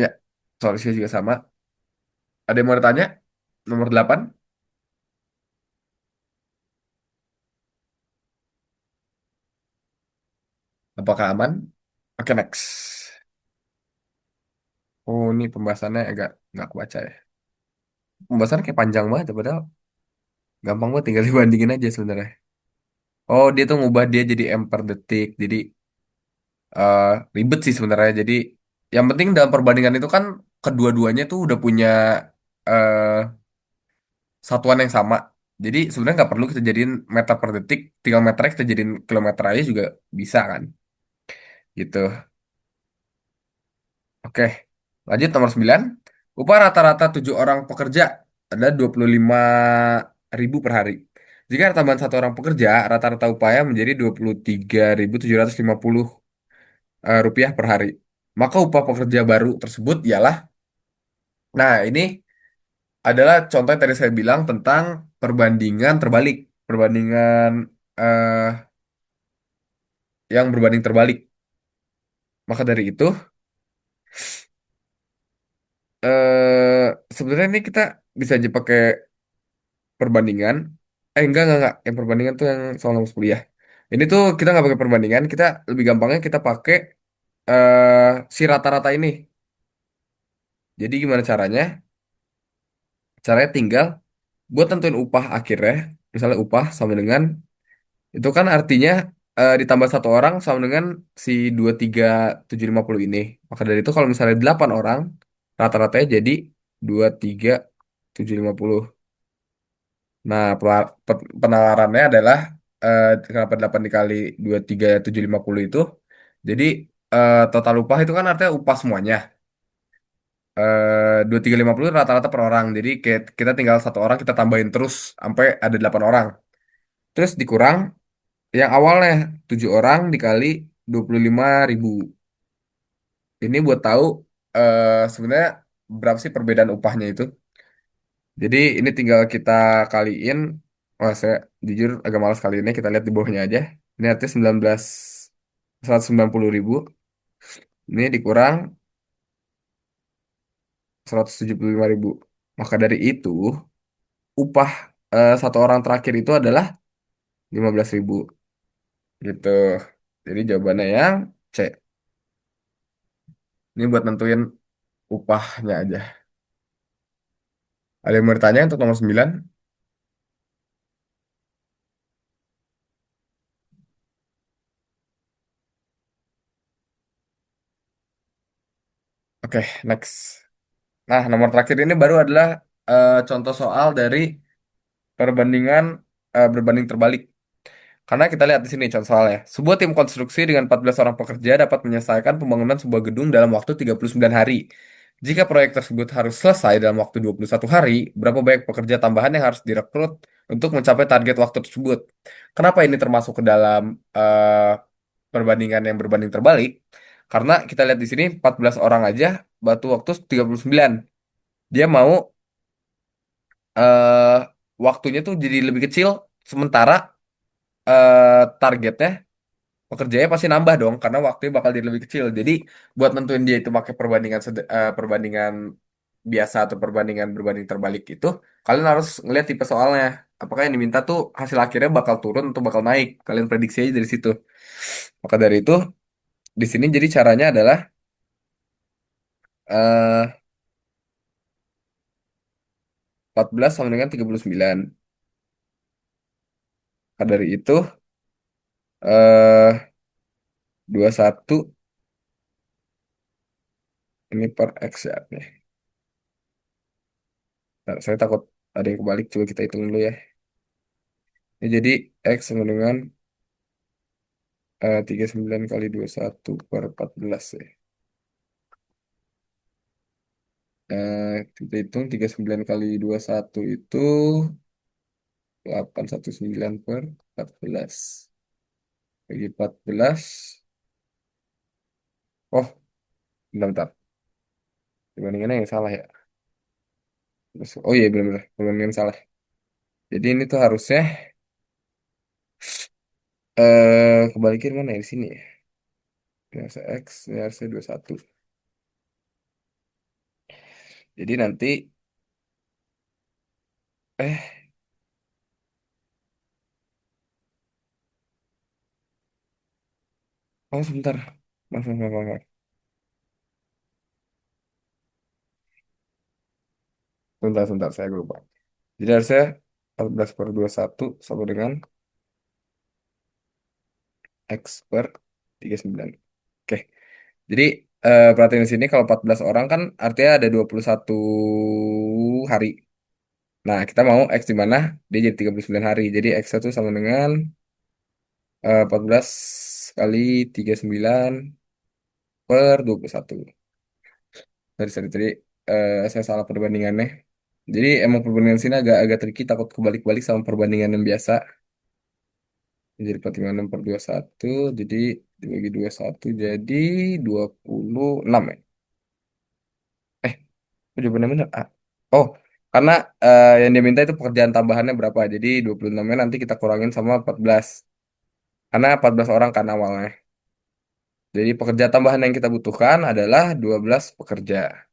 Ya, solusinya juga sama. Ada yang mau tanya? Nomor 8. Apakah aman? Oke, next. Oh, ini pembahasannya agak nggak kebaca ya. Pembahasannya kayak panjang banget, ya, padahal gampang banget tinggal dibandingin aja sebenarnya. Oh, dia tuh ngubah dia jadi M per detik. Jadi eh, ribet sih sebenarnya. Jadi yang penting dalam perbandingan itu kan kedua-duanya tuh udah punya eh, satuan yang sama. Jadi sebenarnya nggak perlu kita jadiin meter per detik, tinggal meternya kita jadiin kilometer aja juga bisa kan. Gitu. Oke, lanjut nomor 9. Upah rata-rata 7 orang pekerja ada 25.000 per hari. Jika tambahan satu orang pekerja, rata-rata upahnya menjadi 23.750 rupiah per hari. Maka upah pekerja baru tersebut ialah, nah ini adalah contoh yang tadi saya bilang tentang perbandingan terbalik. Perbandingan eh, yang berbanding terbalik. Maka dari itu, sebenarnya ini kita bisa aja pakai perbandingan. Enggak. Yang perbandingan tuh yang soal lulus kuliah. Ini tuh kita nggak pakai perbandingan, kita lebih gampangnya kita pakai si rata-rata ini. Jadi gimana caranya? Caranya tinggal buat tentuin upah akhirnya. Misalnya upah sama dengan, itu kan artinya ditambah satu orang sama dengan si 23.750 ini. Maka dari itu kalau misalnya 8 orang, rata-ratanya jadi 23.750. Nah, penalarannya adalah kenapa 8 dikali 23.750 itu. Jadi total upah itu kan artinya upah semuanya. 2350 rata-rata per orang. Jadi kita tinggal satu orang kita tambahin terus sampai ada 8 orang. Terus dikurang yang awalnya 7 orang dikali 25.000. Ini buat tahu sebenarnya berapa sih perbedaan upahnya itu. Jadi ini tinggal kita kaliin. Wah, saya jujur agak malas kali ini. Kita lihat di bawahnya aja. Ini artinya 190.000. Ini dikurang 175.000. Maka dari itu, upah satu orang terakhir itu adalah 15.000. Gitu. Jadi jawabannya yang C. Ini buat nentuin upahnya aja. Ada yang mau bertanya untuk nomor 9? Oke, next. Nah, nomor terakhir ini baru adalah contoh soal dari perbandingan berbanding terbalik. Karena kita lihat di sini contoh soalnya. Sebuah tim konstruksi dengan 14 orang pekerja dapat menyelesaikan pembangunan sebuah gedung dalam waktu 39 hari. Jika proyek tersebut harus selesai dalam waktu 21 hari, berapa banyak pekerja tambahan yang harus direkrut untuk mencapai target waktu tersebut? Kenapa ini termasuk ke dalam perbandingan yang berbanding terbalik? Karena kita lihat di sini 14 orang aja butuh waktu 39. Dia mau eh, waktunya tuh jadi lebih kecil, sementara targetnya pekerjaannya pasti nambah dong karena waktunya bakal jadi lebih kecil. Jadi buat nentuin dia itu pakai perbandingan biasa atau perbandingan berbanding terbalik itu, kalian harus ngeliat tipe soalnya. Apakah yang diminta tuh hasil akhirnya bakal turun atau bakal naik? Kalian prediksi aja dari situ. Maka dari itu, di sini jadi caranya adalah eh 14 sama dengan 39. Maka dari itu eh 21 ini per X ya. Nah, saya takut ada yang kebalik, coba kita hitung dulu ya. Ini jadi X sama dengan 39 kali 21 per 14 ya. Kita hitung 39 kali 21 itu 819 per 14. Bagi 14. Oh, bentar. Perbandingannya yang salah ya. Oh iya benar-benar. Perbandingan salah. Jadi ini tuh harusnya kebalikin mana ya di sini ya. Ini harusnya X, ini harusnya 21. Jadi nanti eh oh sebentar. Maaf. sebentar, saya lupa. Jadi harusnya 14/21 sama dengan X per 39. Oke, jadi perhatian di sini kalau 14 orang kan artinya ada 21 hari. Nah, kita mau X di mana? Dia jadi 39 hari. Jadi X itu sama dengan 14 kali 39 per 21. Jadi saya salah perbandingannya. Jadi emang perbandingan sini agak agak tricky, takut kebalik-balik sama perbandingan yang biasa. Jadi 46 per 21, jadi dibagi 21 jadi 26 ya. Eh, jawabannya bener. Ah. Oh, karena yang dia minta itu pekerjaan tambahannya berapa. Jadi 26-nya nanti kita kurangin sama 14. Karena 14 orang kan awalnya. Jadi pekerja tambahan yang kita butuhkan adalah 12 pekerja.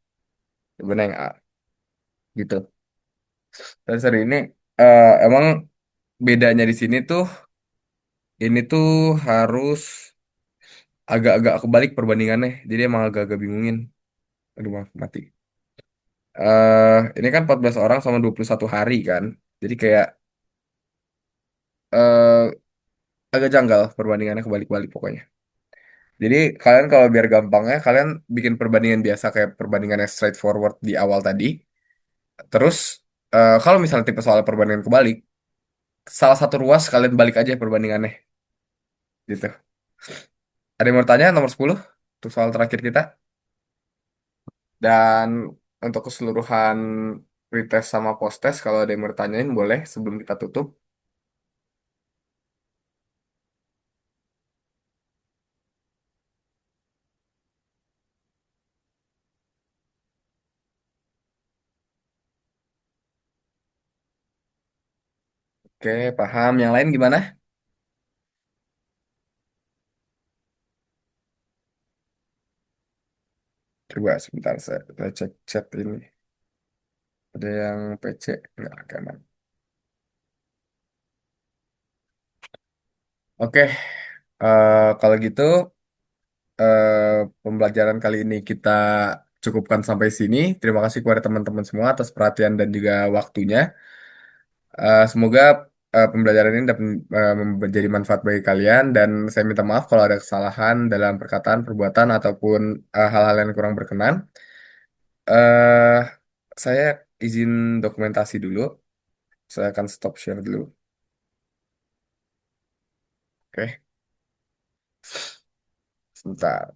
Jawabannya yang A. Gitu. Dan seri ini emang bedanya di sini tuh ini tuh harus agak-agak kebalik perbandingannya. Jadi emang agak-agak bingungin. Aduh maaf mati. Ini kan 14 orang sama 21 hari kan. Jadi kayak eh agak janggal perbandingannya kebalik-balik pokoknya. Jadi kalian kalau biar gampangnya kalian bikin perbandingan biasa kayak perbandingan yang straightforward di awal tadi. Terus kalau misalnya tipe soal perbandingan kebalik, salah satu ruas kalian balik aja perbandingannya gitu. Ada yang mau tanya nomor 10 untuk soal terakhir kita. Dan untuk keseluruhan pretest sama post-test kalau ada yang mau tanyain boleh sebelum kita tutup. Oke, paham. Yang lain gimana? Coba sebentar saya cek chat ini. Ada yang PC? Enggak, kanan. Oke, kalau gitu pembelajaran kali ini kita cukupkan sampai sini. Terima kasih kepada teman-teman semua atas perhatian dan juga waktunya. Semoga pembelajaran ini dapat menjadi manfaat bagi kalian dan saya minta maaf kalau ada kesalahan dalam perkataan, perbuatan ataupun hal-hal yang kurang berkenan. eh saya izin dokumentasi dulu. Saya akan stop share dulu. Oke, sebentar.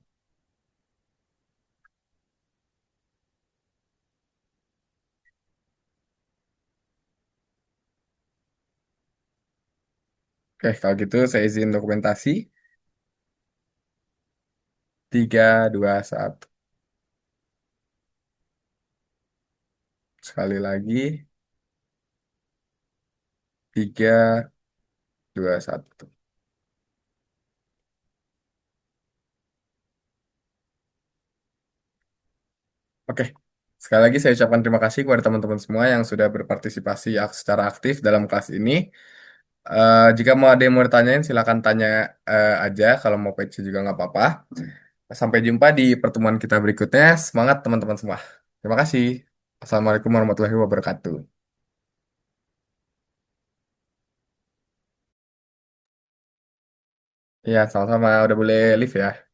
Oke, kalau gitu saya izin dokumentasi. 3, 2, 1. Sekali lagi. 3, 2, 1. Oke. Sekali lagi saya ucapkan terima kasih kepada teman-teman semua yang sudah berpartisipasi secara aktif dalam kelas ini. Jika mau ada yang mau ditanyain, silakan tanya aja. Kalau mau PC juga nggak apa-apa. Sampai jumpa di pertemuan kita berikutnya. Semangat teman-teman semua. Terima kasih. Assalamualaikum warahmatullahi wabarakatuh. Ya, sama-sama. Udah boleh live ya.